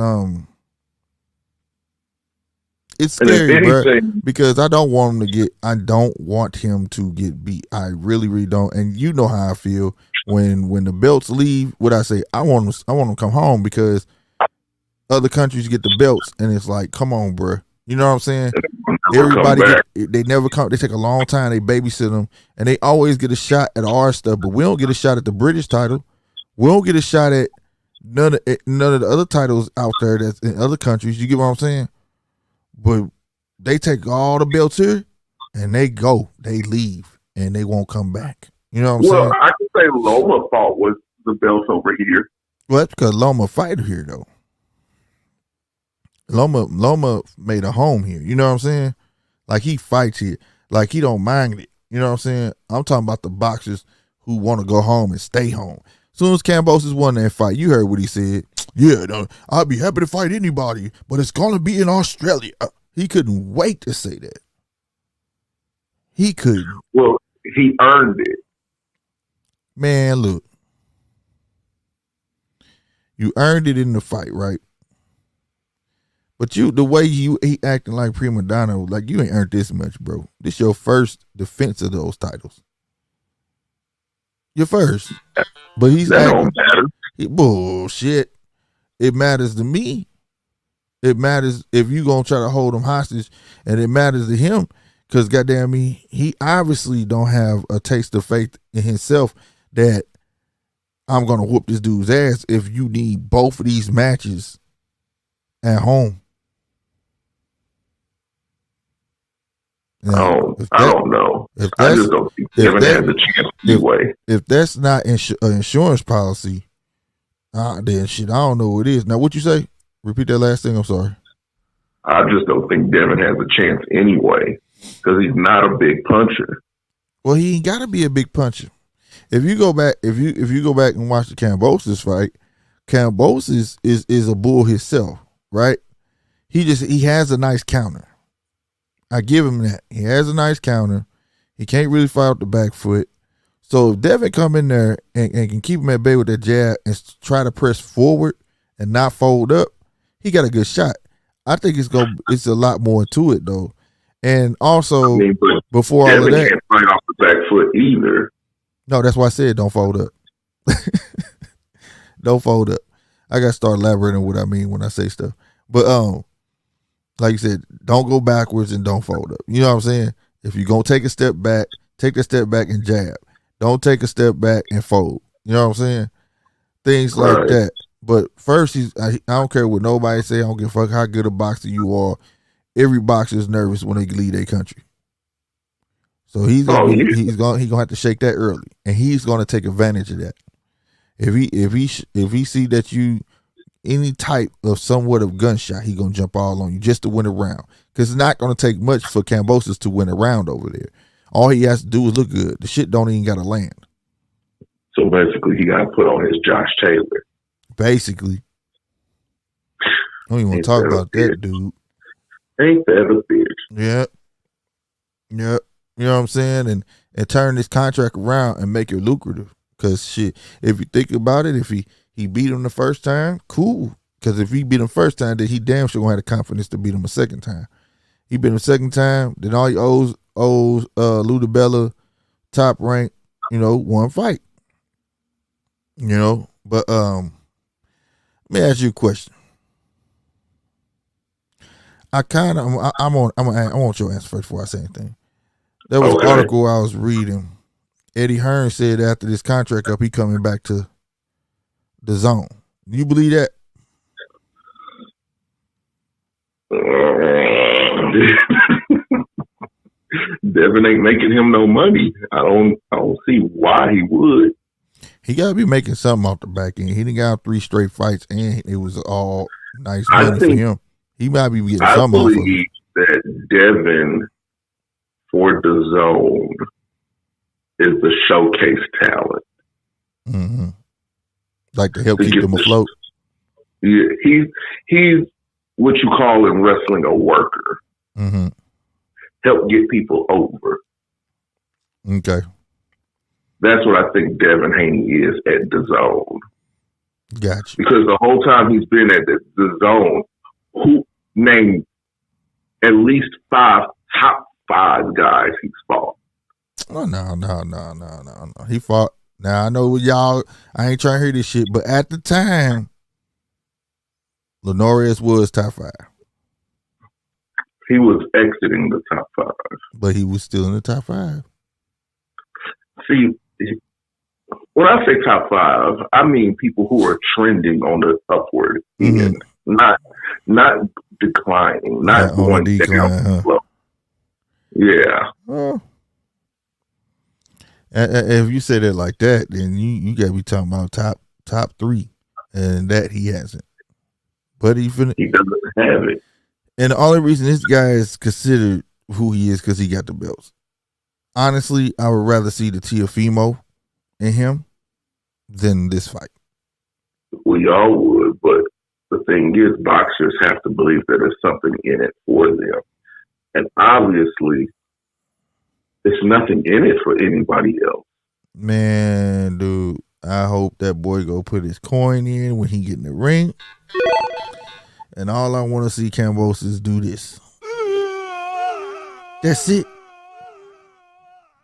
scary, bro, because I don't want him to get beat. I really, really don't. And you know how I feel when the belts leave. What I say, I want them to come home because other countries get the belts, and it's like, come on, bro. You know what I'm saying? Everybody they never come. They take a long time. They babysit them, and they always get a shot at our stuff, but we don't get a shot at the British title. We don't get a shot at none of the other titles out there that's in other countries. You get what I'm saying? But they take all the belts here, and they leave, and they won't come back. You know what I'm Well, saying? I can say Loma fought with the belts over here. Well, that's because Loma fight here though. Loma made a home here. You know what I'm saying? Like he fights here. Like he don't mind it. You know what I'm saying? I'm talking about the boxers who want to go home and stay home. As soon as Kambosos won that fight, you heard what he said. Yeah, no, I'd be happy to fight anybody, but it's gonna be in Australia. He couldn't wait to say that. He couldn't. Well, he earned it. Man, look. You earned it in the fight, right? But the way he acting like prima donna, like you ain't earned this much, bro. This your first defense of those titles. Your first. But he's That acting. don't matter. Bullshit. It matters to me. It matters if you gonna try to hold him hostage, and it matters to him because goddamn me, he obviously don't have a taste of faith in himself that I'm gonna whoop this dude's ass if you need both of these matches at home. Now, I don't know. I just don't think Devin has a chance anyway. If that's not an insurance policy, then shit, I don't know what it is. Now, what you say? Repeat that last thing. I'm sorry. I just don't think Devin has a chance anyway because he's not a big puncher. Well, he ain't got to be a big puncher. If you go back, if you go back and watch the Kambosos fight, Kambosos is a bull himself, right? He has a nice counter. I give him that. He has a nice counter. He can't really fight off the back foot. So if Devin come in there and can keep him at bay with that jab and try to press forward and not fold up, he got a good shot. I think it's a lot more to it though. And also before Devin all of that, can't fight off the back foot either. No, that's why I said don't fold up. Don't fold up. I gotta start elaborating what I mean when I say stuff. But like you said, don't go backwards and don't fold up. You know what I'm saying? If you're gonna take a step back, take a step back and jab. Don't take a step back and fold. You know what I'm saying? Things like that. But first, I don't care what nobody say. I don't give a fuck how good a boxer you are. Every boxer is nervous when they leave their country. So he's gonna have to shake that early, and he's gonna take advantage of that. If he see that you any type of somewhat of gunshot, he gonna jump all on you just to win a round. Because it's not gonna take much for Kambosos to win a round over there. All he has to do is look good. The shit don't even gotta land. So basically, he got to put on his Josh Taylor. Basically, I don't even want to talk about that, dude. Ain't that a bitch? Yeah. You know what I'm saying? And turn this contract around and make it lucrative. Because shit, if you think about it, if he beat him the first time, cool. Because if he beat him first time, then he damn sure gonna have the confidence to beat him a second time. He beat him a second time, then all he owes Lou DiBella, Top Rank, one fight. But let me ask you a question. I want your answer first before I say anything. There was an article I was reading. Eddie Hearn said after this contract up, he coming back to the zone. Do you believe that? Devin ain't making him no money. I don't see why he would. He gotta be making something off the back end. He done got 3 straight fights, and it was all nice money for him. He might be getting something off of it. I believe that Devin for the zone is the showcase talent. Mm-hmm. Like to help keep them afloat. Yeah, he's what you call in wrestling a worker. Mm-hmm. Help get people over. Okay. That's what I think Devin Haney is at the zone. Gotcha. Because the whole time he's been at the zone, who named at least 5 top 5 guys he's fought. Oh, no. He fought. Now, I know y'all, I ain't trying to hear this shit, but at the time, Lenorius was top 5. He was exiting the top 5. But he was still in the top 5. See, when I say top 5, I mean people who are trending on the upward end, not declining, not going down slow. Yeah. Well, if you say that like that, then you got to be talking about top 3, and that he hasn't. But he doesn't have it. And the only reason this guy is considered who he is because he got the belts. Honestly, I would rather see the Teofimo in him than this fight. We all would, but the thing is, boxers have to believe that there's something in it for them. And obviously, there's nothing in it for anybody else. Man, dude, I hope that boy go put his coin in when he get in the ring. And all I want to see Kambosos do this. That's it.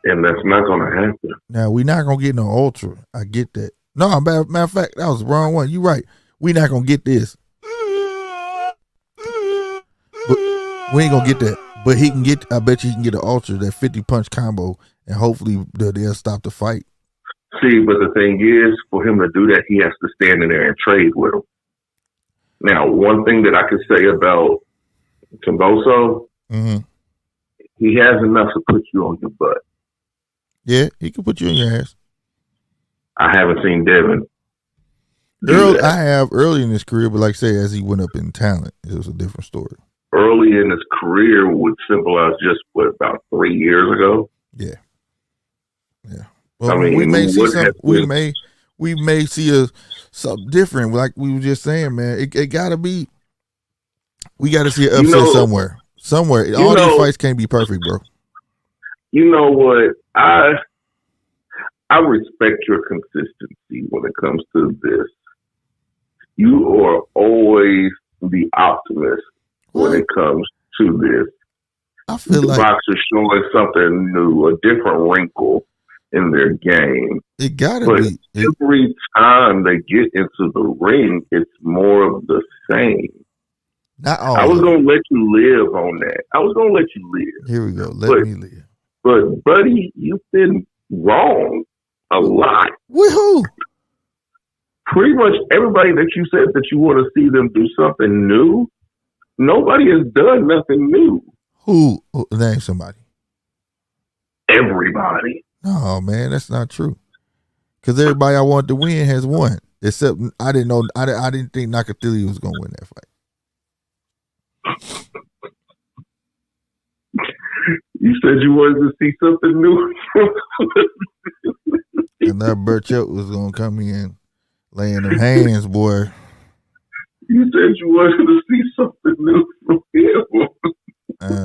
And that's not going to happen. Now, we're not going to get no ultra. I get that. No, matter of fact, that was the wrong one. You're right. We're not going to get this. But we ain't going to get that. But he can get, I bet you he can get an ultra, that 50-punch combo, and hopefully they'll stop the fight. See, but the thing is, for him to do that, he has to stand in there and trade with him. Now, one thing that I could say about Kambosos, he has enough to put you on your butt. Yeah, he can put you in your ass. I haven't seen Devin. I have early in his career, but like I say, as he went up in talent, it was a different story. Early in his career would symbolize just, about 3 years ago? Yeah. Well, I mean, we may see something. We may see something different, like we were just saying, man. It gotta be. We got to see an upset somewhere. All these fights can't be perfect, bro. You know what? I respect your consistency when it comes to this. You are always the optimist when it comes to this. I feel the like boxers showing something new, a different wrinkle in their game. It gotta be. Every time they get into the ring, it's more of the same. I was going to let you live on that. I was going to let you live. Here we go. Let me live. But, buddy, you've been wrong a lot. With who? Pretty much everybody that you said that you want to see them do something new, nobody has done nothing new. Who? Name somebody. Everybody. No, man, that's not true. Because everybody I wanted to win has won. Except I didn't know. I didn't think Nakatili was going to win that fight. You said you wanted to see something new. And that Burchett was going to come in laying them hands, boy. You said you wanted to see something new from him.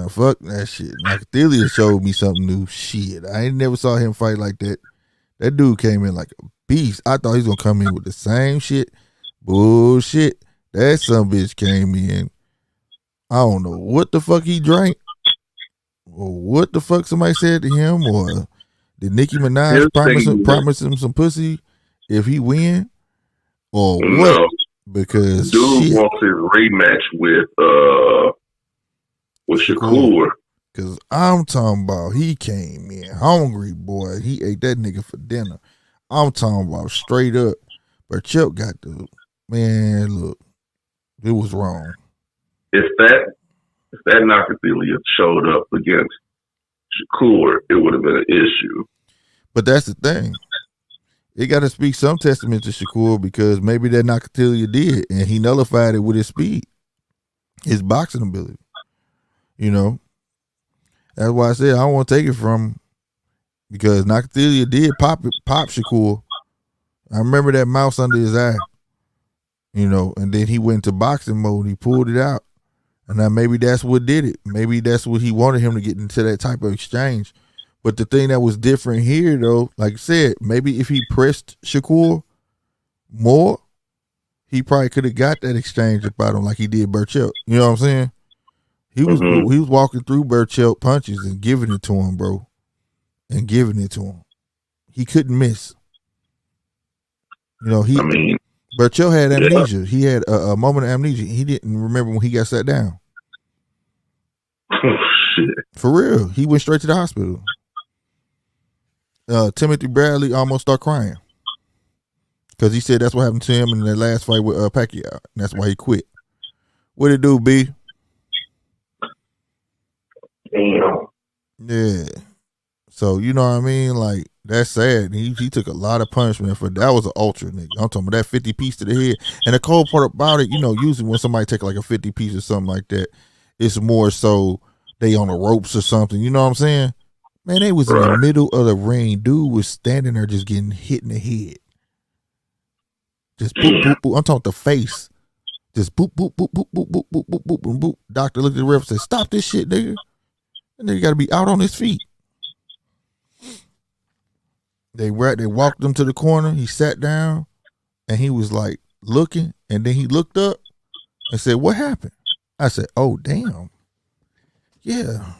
Fuck that shit. Nakatili showed me something new. Shit, I ain't never saw him fight like that. That dude came in like a beast. I thought he was going to come in with the same shit. Bullshit. That some bitch came in. I don't know what the fuck he drank, or what the fuck somebody said to him, or did Nicki Minaj promise him some pussy if he win, or what? No. Because dude wants his rematch with Shakur. Because I'm talking about he came in hungry, boy. He ate that nigga for dinner. I'm talking about straight up. But Chuck got the man. Look, it was wrong. If that Nakatili showed up against Shakur, it would have been an issue. But that's the thing. It got to speak some testament to Shakur, because maybe that Nakatili did, and he nullified it with his speed, his boxing ability. You know, that's why I said I don't want to take it from him, because Nakatili did pop Shakur. I remember that mouse under his eye. You know, and then he went to boxing mode. He pulled it out. And now maybe that's what did it. Maybe that's what he wanted him to get into, that type of exchange. But the thing that was different here, though, like I said, maybe if he pressed Shakur more, he probably could have got that exchange about him like he did Burchell. You know what I'm saying? He was walking through Burchell punches and giving it to him, bro. And giving it to him. He couldn't miss. You know, Burchell had amnesia. Yeah. He had a moment of amnesia. He didn't remember when he got sat down. Oh, shit. For real. He went straight to the hospital. Timothy Bradley almost started crying. Because he said that's what happened to him in the last fight with Pacquiao. And that's why he quit. What it do, B? Damn. Yeah. So you know what I mean? Like that's sad. He took a lot of punishment for that. Was an ultra nigga. I'm talking about that 50 piece to the head. And the cold part about it, usually when somebody take like a 50 piece or something like that, it's more so they on the ropes or something. You know what I'm saying? Man, they was in the middle of the ring. Dude was standing there just getting hit in the head. Just boop, boop, boop. I'm talking the face. Just boop, boop, boop, boop, boop, boop, boop, boop, boop, boop, boop. Doctor looked at the ref and said, "Stop this shit, nigga." And nigga got to be out on his feet. They walked him to the corner. He sat down, and he was like looking, and then he looked up and said, "What happened?" I said, "Oh, damn. Yeah.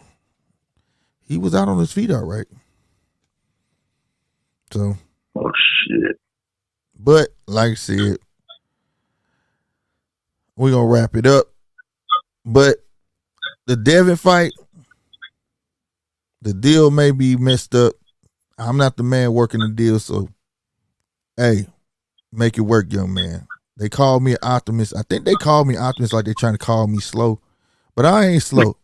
He was out on his feet all right." So. Oh, shit. But, like I said, we're going to wrap it up. But the Devin fight, the deal may be messed up. I'm not the man working the deal, so, hey, make it work, young man. They called me an optimist. I think they called me optimist like they're trying to call me slow. But I ain't slow.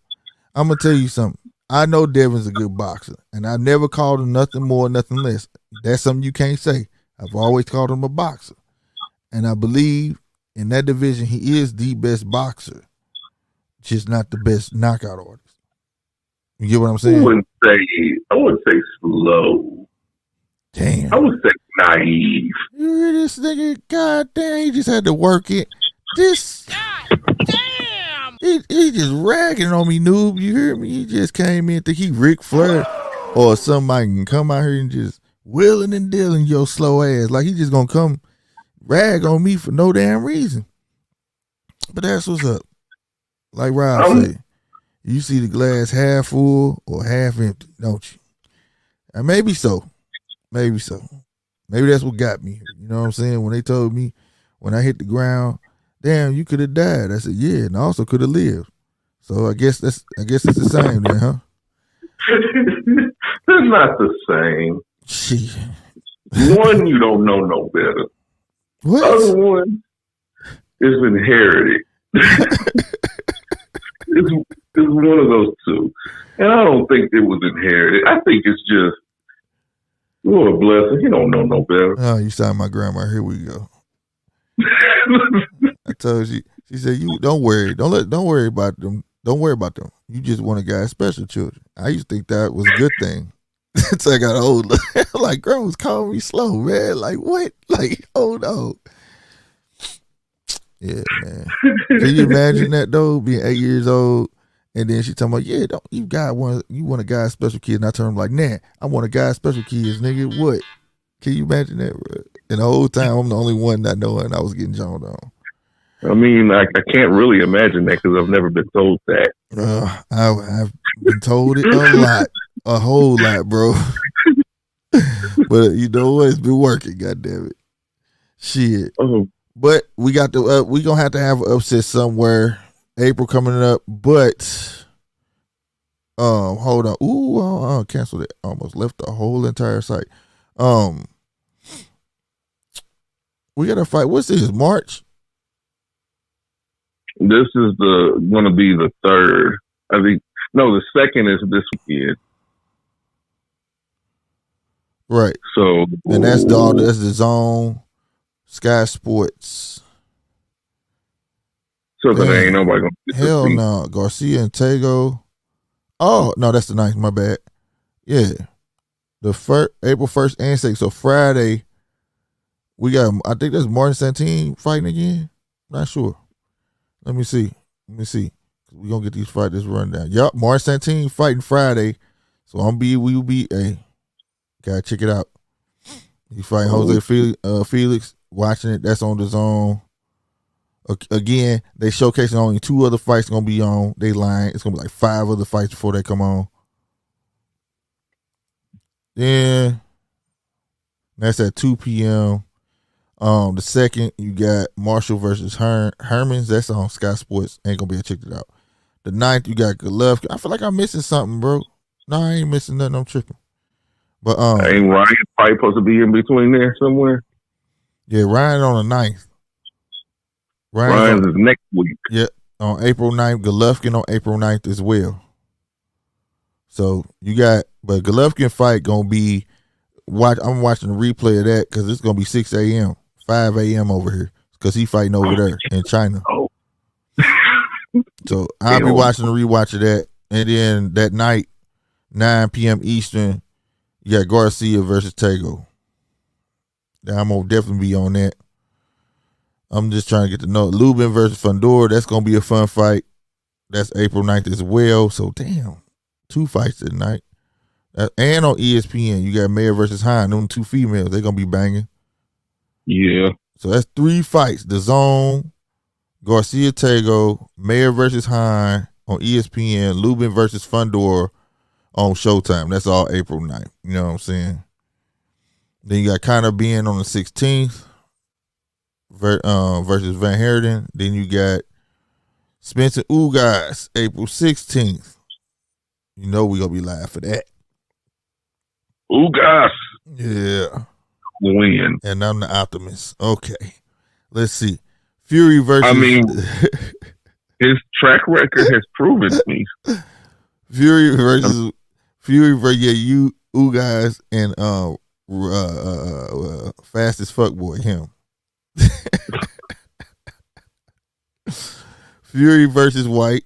I'm going to tell you something. I know Devin's a good boxer, and I've never called him nothing more, nothing less. That's something you can't say. I've always called him a boxer. And I believe in that division, he is the best boxer, just not the best knockout artist. You get what I'm saying? I wouldn't say slow. Damn. I would say naive. You hear this nigga? God damn, he just had to work it. God damn. He just ragging on me, noob. You hear me? He just came in, think he Ric Flair or somebody can come out here and just wheeling and dealing your slow ass. Like he just gonna come rag on me for no damn reason. But that's what's up. Like Rob said, you see the glass half full or half empty, don't you? And maybe so. Maybe so. Maybe that's what got me here. You know what I'm saying? When they told me when I hit the ground, damn, you could have died. I said, yeah, and I also could have lived. So I guess it's the same then, huh? They're not the same. Shit. One, you don't know no better. What? Other one is inherited. It's one of those two. And I don't think it was inherited. I think it's just, Lord bless him, he don't know no better. Oh, you sound my grandma. Here we go. I told you. She said, "You don't worry. Don't worry about them. Don't worry about them. You just want a guy's special children." I used to think that was a good thing. Until I got older. Like, grandma's calling me slow, man. Like, what? Like, oh no. Yeah, man. Can you imagine that though? Being 8 years old, and then she talking about, yeah, you want a guy's special kid, and I turn like, nah, I want a guy's special kids, nigga. What? Can you imagine that, bro? And the whole time I'm the only one not knowing I was getting joned on. I mean, I can't really imagine that because I've never been told that. I've been told it a whole lot, bro. But you know what? It's been working. God damn it, shit. But we got we gonna have to have an upset somewhere. April coming up, but hold on. Ooh, canceled it. Almost left the whole entire site. We got to fight. What's this? March. This is going to be the third. I think the second is this weekend. Right. So and that's the Zone, Sky Sports. So then ain't nobody gonna get hell no. Garcia and Tego. Oh no, that's the 9th. My bad. Yeah, the April 1st and 2nd. So Friday, we got. I think that's Martin Santini fighting again. Not sure. Let me see. We gonna get these fighters run down. Yup, Martin Santini fighting Friday. So we will be gotta check it out. He fighting Jose Felix. Watching it. That's on the Zone. Again, they showcasing only 2 other fights gonna be on. They line. It's gonna be like 5 other fights before they come on. Then that's at 2 p.m. The 2nd, you got Marshall versus Hermans. That's on Sky Sports. Ain't gonna be able to check it out. The 9th, you got Golovkin. I feel like I'm missing something, bro. No, I ain't missing nothing. I'm tripping. But ain't Ryan probably supposed to be in between there somewhere? Yeah, Ryan on the 9th. Ryan's is next week. Yeah, on April 9th. Golovkin on April 9th as well. So you got, but Golovkin fight gonna be I'm watching the replay of that because it's gonna be 6 a.m., 5 a.m. over here because he fighting over there in China. Oh. So I'll be watching the rewatch of that, and then that night, 9 p.m. Eastern, you got Garcia versus Tago. I'm gonna definitely be on that. I'm just trying to get to know Lubin versus Fundora. That's gonna be a fun fight. That's April 9th as well. So damn, 2 fights tonight. And on ESPN, you got Mayer versus Hine. Them 2 females, they're gonna be banging. Yeah. So that's 3 fights. The Zone, Garcia Tago, Mayer versus Hine on ESPN, Lubin versus Fundora on Showtime. That's all April 9th. You know what I'm saying? Then you got Conor Benn on the 16th versus Van Herden. Then you got Spencer Ugas, April 16th. You know we're going to be live for that. Ugas. Yeah. Win. And I'm the optimist. Okay. Let's see. Fury versus... I mean, his track record has proven me. Fury versus you Ugas and fastest fuck boy him. Fury versus White.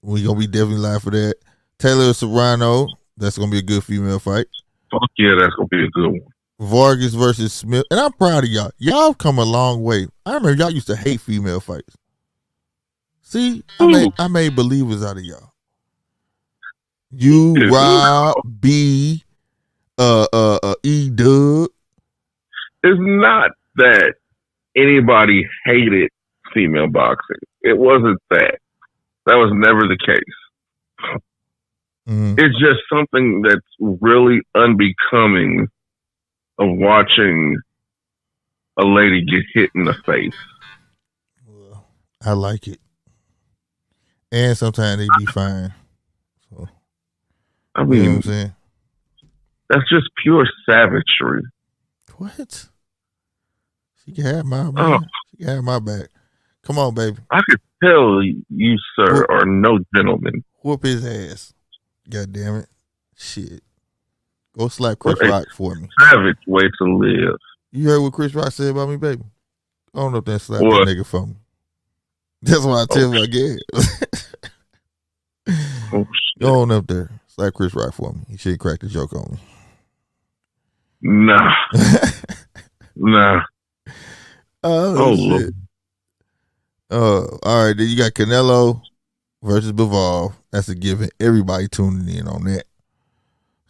We gonna be definitely live for that. Taylor Serrano. That's gonna be a good female fight. Fuck yeah, that's gonna be a good one. Vargas versus Smith. And I'm proud of y'all. Y'all come a long way. I remember y'all used to hate female fights. See, I made believers out of y'all. You, Rob, B, E-Dub. It's not that anybody hated female boxing. It wasn't that. That was never the case. Mm-hmm. It's just something that's really unbecoming of watching a lady get hit in the face. Well, I like it. And sometimes they be fine. So, I mean, you know what I'm saying? That's just pure savagery. What? She can have my back. She can have my back. Come on, baby. I could tell you, sir, are no gentleman. Whoop his ass. God damn it. Shit. Go slap Chris Rock for me. Savage way to live. You heard what Chris Rock said about me, baby? I don't know if that slap What? that nigga for me. That's why I tell my gas. Oh, shit. Go on up there. Slap Chris Rock for me. He should crack the joke on me. Nah. Nah. Oh Lord. shit. All right. Then you got Canelo versus Bivol. That's a given. Everybody tuning in on that.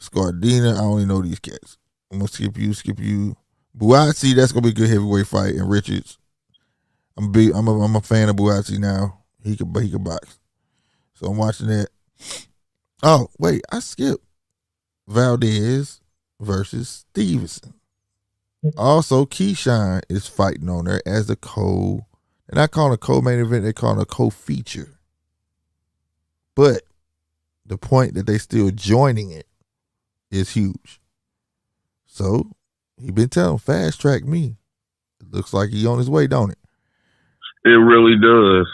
Scardina, I only know these cats. I'm gonna skip you. Buatsi, that's gonna be a good heavyweight fight. And Richards, I'm a fan of Buatsi now. He could box. So I'm watching that. Oh wait, I skipped Valdez versus Stevenson. Also, Keyshawn is fighting on there as the they're not calling a co-main event, they're calling a co-feature. But the point that they still joining it is huge. So he been telling fast track me. It looks like he on his way, don't it? It really does.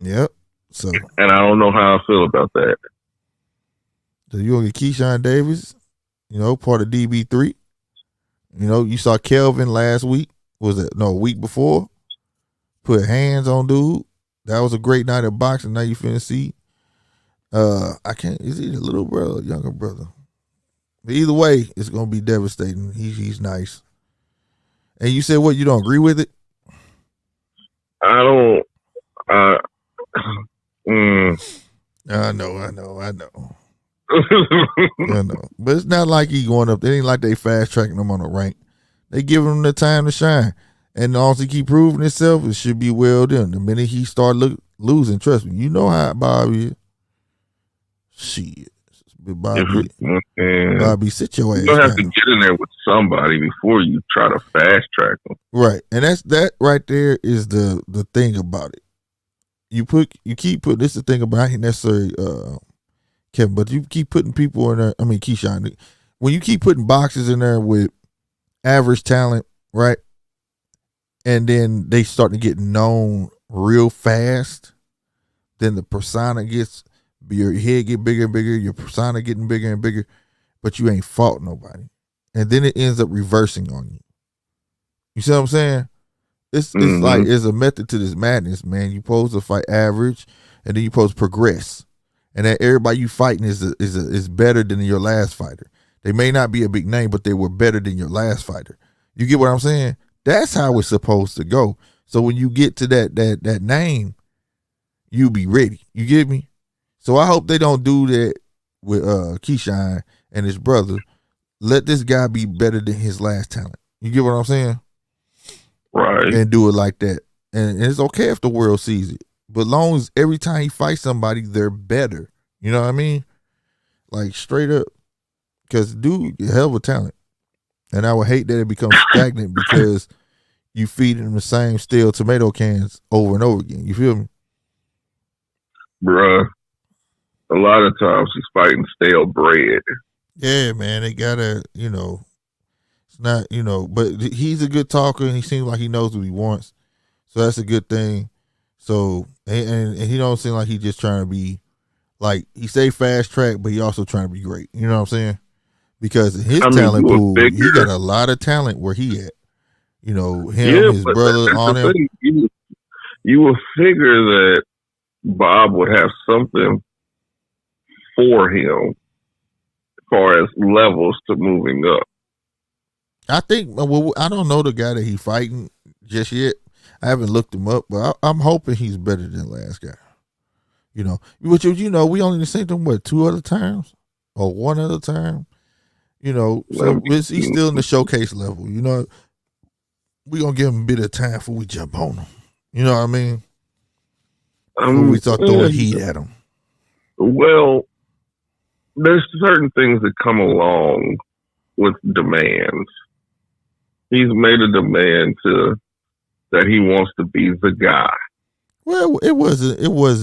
Yep. So And I don't know how I feel about that. you gonna get Keyshawn Davis, part of DB3. You saw Kelvin last week. A week before? Put hands on dude. That was a great night of boxing. Now you finna see. Is he the little brother or younger brother? But either way, it's gonna be devastating. He's nice. And you said what? You don't agree with it? I don't. I know. I know. But it's not like he going up. It ain't like they fast tracking him on the rank. They giving him the time to shine. And once he keep proving himself, it should be well done. The minute he start losing, trust me, you know how Bobby is. Shit. Bobby, sit your ass down. You have to get in there with somebody before you try to fast track them. Right. And that right there is the thing about it. You keep putting, this is the thing about, I ain't necessarily Kevin, but you keep putting people in there. I mean, Keyshawn, when you keep putting boxes in there with average talent, right? And then they start to get known real fast, then the persona gets Your head get bigger and bigger, your persona getting bigger and bigger, but you ain't fought nobody. And then it ends up reversing on you. You see what I'm saying? It's like it's a method to this madness, man. You supposed to fight average, and then you supposed to progress. And that everybody you fighting is better than your last fighter. They may not be a big name, but they were better than your last fighter. You get what I'm saying? That's how it's supposed to go. So when you get to that name, you be ready. You get me? So I hope they don't do that with Keyshawn and his brother. Let this guy be better than his last talent. You get what I'm saying? Right. And do it like that. And it's okay if the world sees it. But long as every time he fights somebody, they're better. You know what I mean? Like straight up. Because dude, hell of a talent. And I would hate that it becomes stagnant because you feed him the same stale tomato cans over and over again. You feel me? Bruh. A lot of times he's fighting stale bread. Yeah, man. They gotta, it's not, but he's a good talker and he seems like he knows what he wants. So that's a good thing. So, and he don't seem like he's just trying to be, like, he say fast track, but he also trying to be great. You know what I'm saying? Because his talent pool, he got a lot of talent where he at. His brother, on him. You will figure that Bob would have something for him as far as levels to moving up. I think, I don't know the guy that he fighting just yet. I haven't looked him up, but I'm hoping he's better than the last guy. Which we only seen him 2 other times or 1 other time. So he's still in the showcase level. We gonna give him a bit of time before we jump on him. You know what I mean? Before we start throwing heat at him. Well, there's certain things that come along with demands. He's made a demand that he wants to be the guy. Well, it wasn't. It was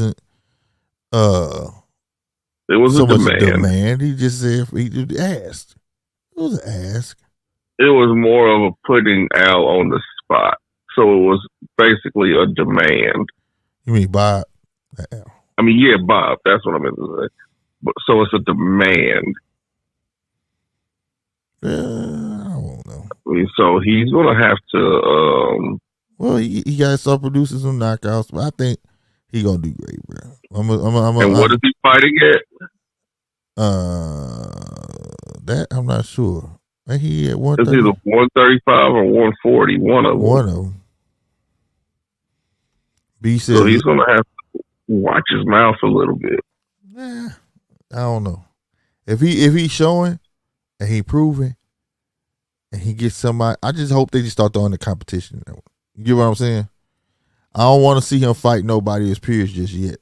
so a demand. He just said he just asked. It was an ask. It was more of a putting Al on the spot. So it was basically a demand. You mean Bob? I mean, yeah, Bob. That's what I meant to say. But so it's a demand. I don't know. So he's gonna have to. Well, he got to start producing some knockouts, but I think he gonna do great, bro. And what is he fighting at? That I'm not sure. And he at It's either 135 or 140. One of them. One of them. B said, so he's gonna have to watch his mouth a little bit. I don't know. If he's showing and he proving and he gets somebody, I just hope they just start throwing the competition. You get what I'm saying? I don't want to see him fight nobody as peers just yet.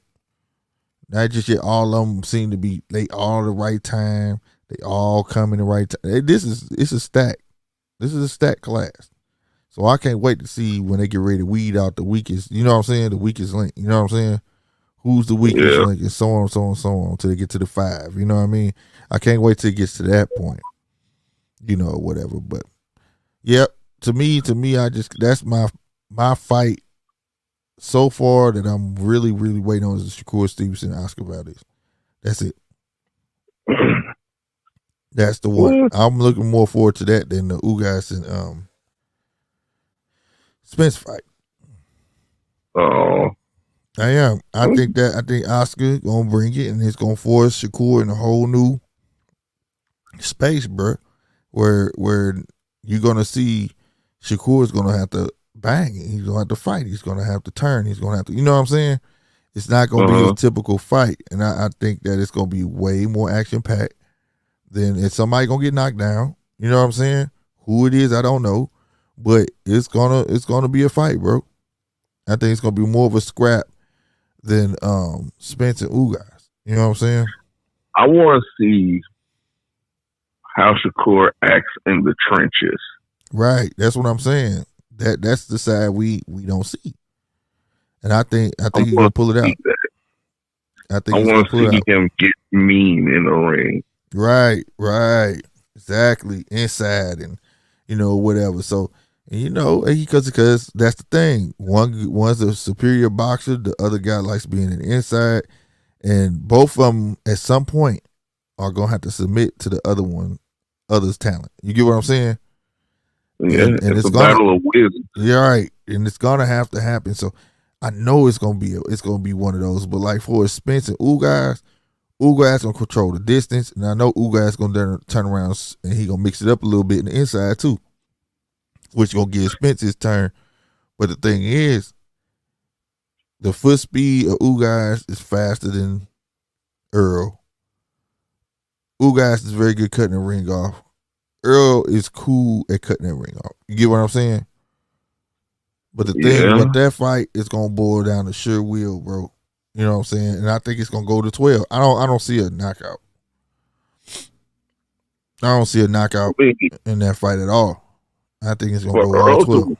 Not just yet. All of them seem to be they all the right time. They all come in the right time. It's a stack. This is a stack class. So I can't wait to see when they get ready to weed out the weakest. You know what I'm saying? The weakest link. You know what I'm saying? Who's the weakest link, and so on, so on, so on, until they get to the 5. You know what I mean? I can't wait till it gets to that point. Whatever. But yep, to me, that's my fight so far that I'm really, really waiting on is Shakur Stevenson and Oscar Valdez. That's it. That's the one. I'm looking more forward to that than the Ugas and Spence fight. Oh. I am. I think Oscar gonna bring it, and it's gonna force Shakur in a whole new space, bro. Where you're gonna see Shakur's gonna have to bang. He's gonna have to fight. He's gonna have to turn. He's gonna have to. You know what I'm saying? It's not gonna be a typical fight, and I think that it's gonna be way more action packed than if somebody gonna get knocked down. You know what I'm saying? Who it is, I don't know, but it's gonna be a fight, bro. I think it's gonna be more of a scrap than Spence and Ugas. You know what I'm saying? I want to see how Shakur acts in the trenches. Right. That's what I'm saying. That's the side we don't see. And I think he's gonna pull it out. I want to see him get mean in the ring. Right. Exactly. Inside and whatever. So because that's the thing. One's a superior boxer. The other guy likes being in the inside. and both of them at some point are gonna have to submit to the other's talent. You get what I'm saying? Yeah, and it's a battle of wisdom. You're right, and it's gonna have to happen. So I know it's gonna be one of those. But like for Spence and Ugas gonna control the distance, and I know Ugas gonna turn around and he gonna mix it up a little bit in the inside too, which gonna give Spence his turn. But the thing is, the foot speed of Ugas is faster than Earl. Ugas is very good cutting the ring off. Earl is cool at cutting that ring off. You get what I'm saying? But the thing about that fight is gonna boil down to sure will, bro. You know what I'm saying? And I think it's gonna go to 12. I don't see a knockout. I don't see a knockout in that fight at all. I think it's gonna go all 12.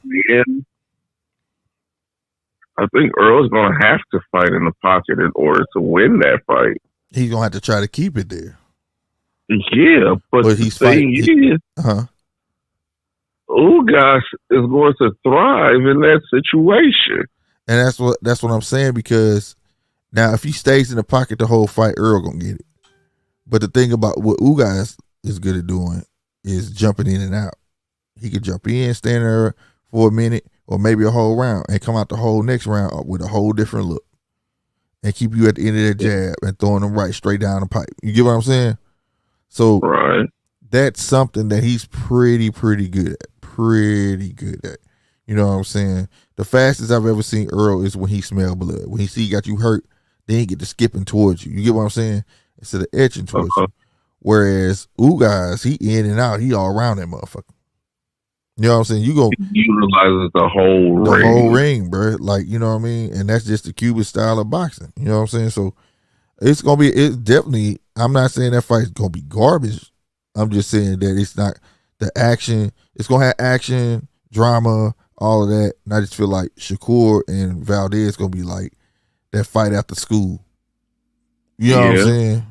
I think Earl's gonna have to fight in the pocket in order to win that fight. He's gonna have to try to keep it there. Yeah, but he's fighting. Ugas is going to thrive in that situation, and that's what I'm saying. Because now, if he stays in the pocket the whole fight, Earl gonna get it. But the thing about what Ugas is good at doing is jumping in and out. He could jump in, stand there for a minute, or maybe a whole round, and come out the whole next round with a whole different look, and keep you at the end of that jab and throwing them right straight down the pipe. You get what I'm saying? So that's something that he's pretty good at. Pretty good at. You know what I'm saying? The fastest I've ever seen Earl is when he smell blood. When he see he got you hurt, then he get to skipping towards you. You get what I'm saying? Instead of etching towards you. Whereas Ugas, he in and out. He all around that motherfucker. You know what I'm saying? You go utilizes the whole ring, bro. Like, you know what I mean? And that's just the Cuban style of boxing. You know what I'm saying? So it's definitely, I'm not saying that fight's gonna be garbage. I'm just saying that it's not the action. It's gonna have action, drama, all of that. And I just feel like Shakur and Valdez gonna be like that fight after school. You know what I'm saying?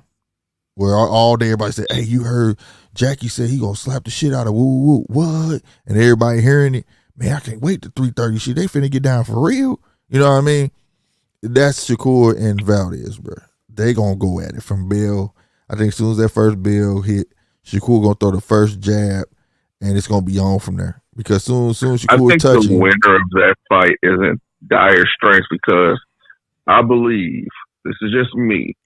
Where all day everybody said, "Hey, you heard Jackie said he gonna slap the shit out of woo woo what?" And everybody hearing it. Man, I can't wait to 3:30 shit. They finna get down for real. You know what I mean? That's Shakur and Valdez, bro. They gonna go at it from bell. I think as soon as that first bell hit, Shakur gonna throw the first jab, and it's gonna be on from there. Because soon Shakur touches. The winner of that fight isn't Dire Straits, because I believe, this is just me,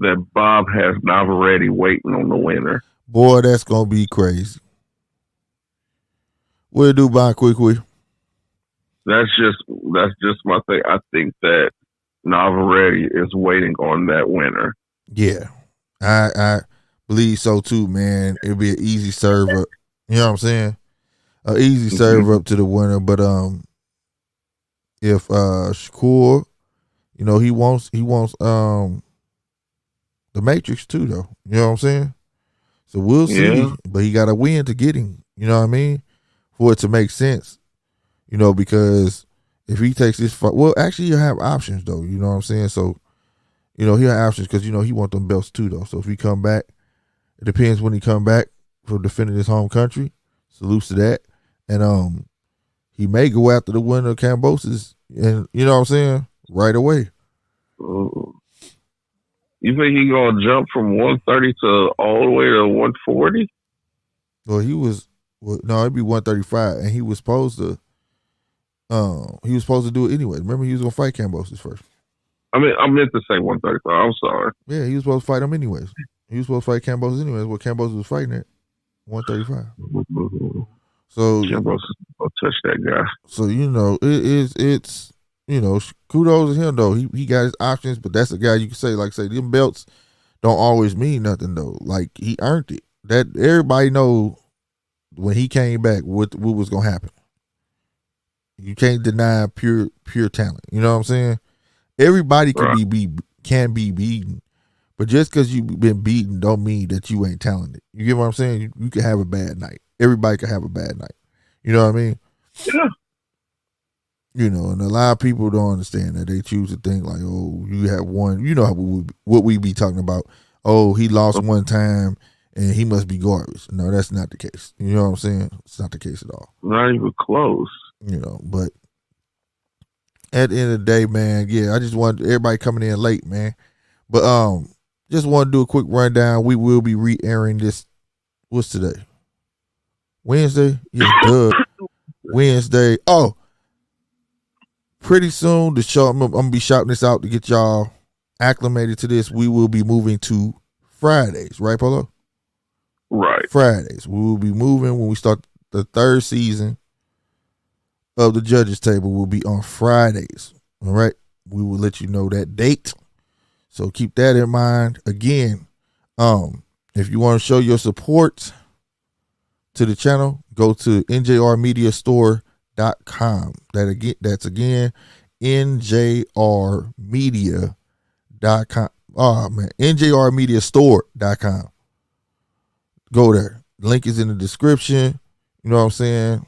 that Bob has Navarrete waiting on the winner. Boy, that's gonna be crazy. What do Bob quickly? That's just my thing. I think that Navarrete is waiting on that winner. Yeah, I believe so too, man. It'll be an easy serve up. You know what I'm saying? An easy serve up to the winner. But if Shakur, you know, he wants the Matrix too, though. You know what I'm saying? So we'll see. But he got to win to get him. You know what I mean? For it to make sense. You know, because if he takes this fight, well, actually, he'll have options, though. You know what I'm saying? So, you know, he'll have options because, you know, he want them belts too, though. So if he come back, it depends when he come back for defending his home country. Salutes to that. And he may go after the winner of Kambosos, and you know what I'm saying, right away. You think he gonna jump from 130 to all the way to 140? Well, no, it'd be 135, and he was supposed to do it anyway. Remember, he was gonna fight Kambosos first. I meant to say 135. I'm sorry. Yeah, he was supposed to fight him anyways. He was supposed to fight Kambosos anyways. What Kambosos was fighting at 135. So Kambosos will touch that guy. So you know, it's you know, kudos to him though. He got his options, but that's a guy you can say them belts don't always mean nothing though. Like, he earned it. That everybody know when he came back what was gonna happen. You can't deny pure talent. You know what I'm saying? Everybody can be beaten, but just because you've been beaten don't mean that you ain't talented. You get what I'm saying? You can have a bad night. Everybody can have a bad night. You know what I mean? Yeah. You know, and a lot of people don't understand that. They choose to think like, oh, you have one. You know what we be talking about. Oh, he lost one time and he must be garbage. No, that's not the case. You know what I'm saying? It's not the case at all. Not even close. You know, but at the end of the day, man, yeah, I just want everybody coming in late, man. But just want to do a quick rundown. We will be re-airing this. What's today? Wednesday? Yeah, duh. Wednesday. Oh, pretty soon the show. I'm gonna be shouting this out to get y'all acclimated to this. We will be moving to Fridays, right, Polo? Right. Fridays. We will be moving when we start the third season of the Judges Table. Will be on Fridays. All right. We will let you know that date. So keep that in mind. Again, if you want to show your support to the channel, go to njrmediastore.com. That's again njrmedia.com. Oh man, njrmediastore.com. Go there. Link is in the description. You know what I'm saying?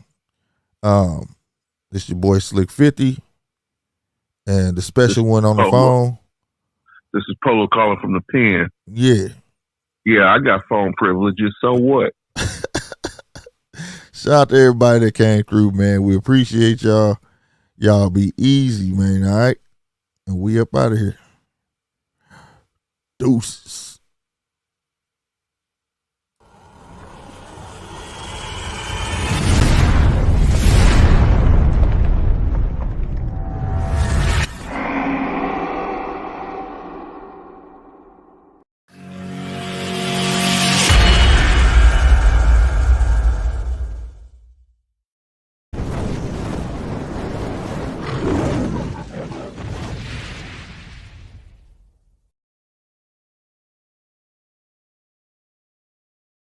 This your boy Slick 50 and the special one on the phone. This is Polo calling from the pen. Yeah. Yeah, I got phone privileges, so what? Shout out to everybody that came through, man. We appreciate y'all. Y'all be easy, man, all right? And we up out of here. Deuces.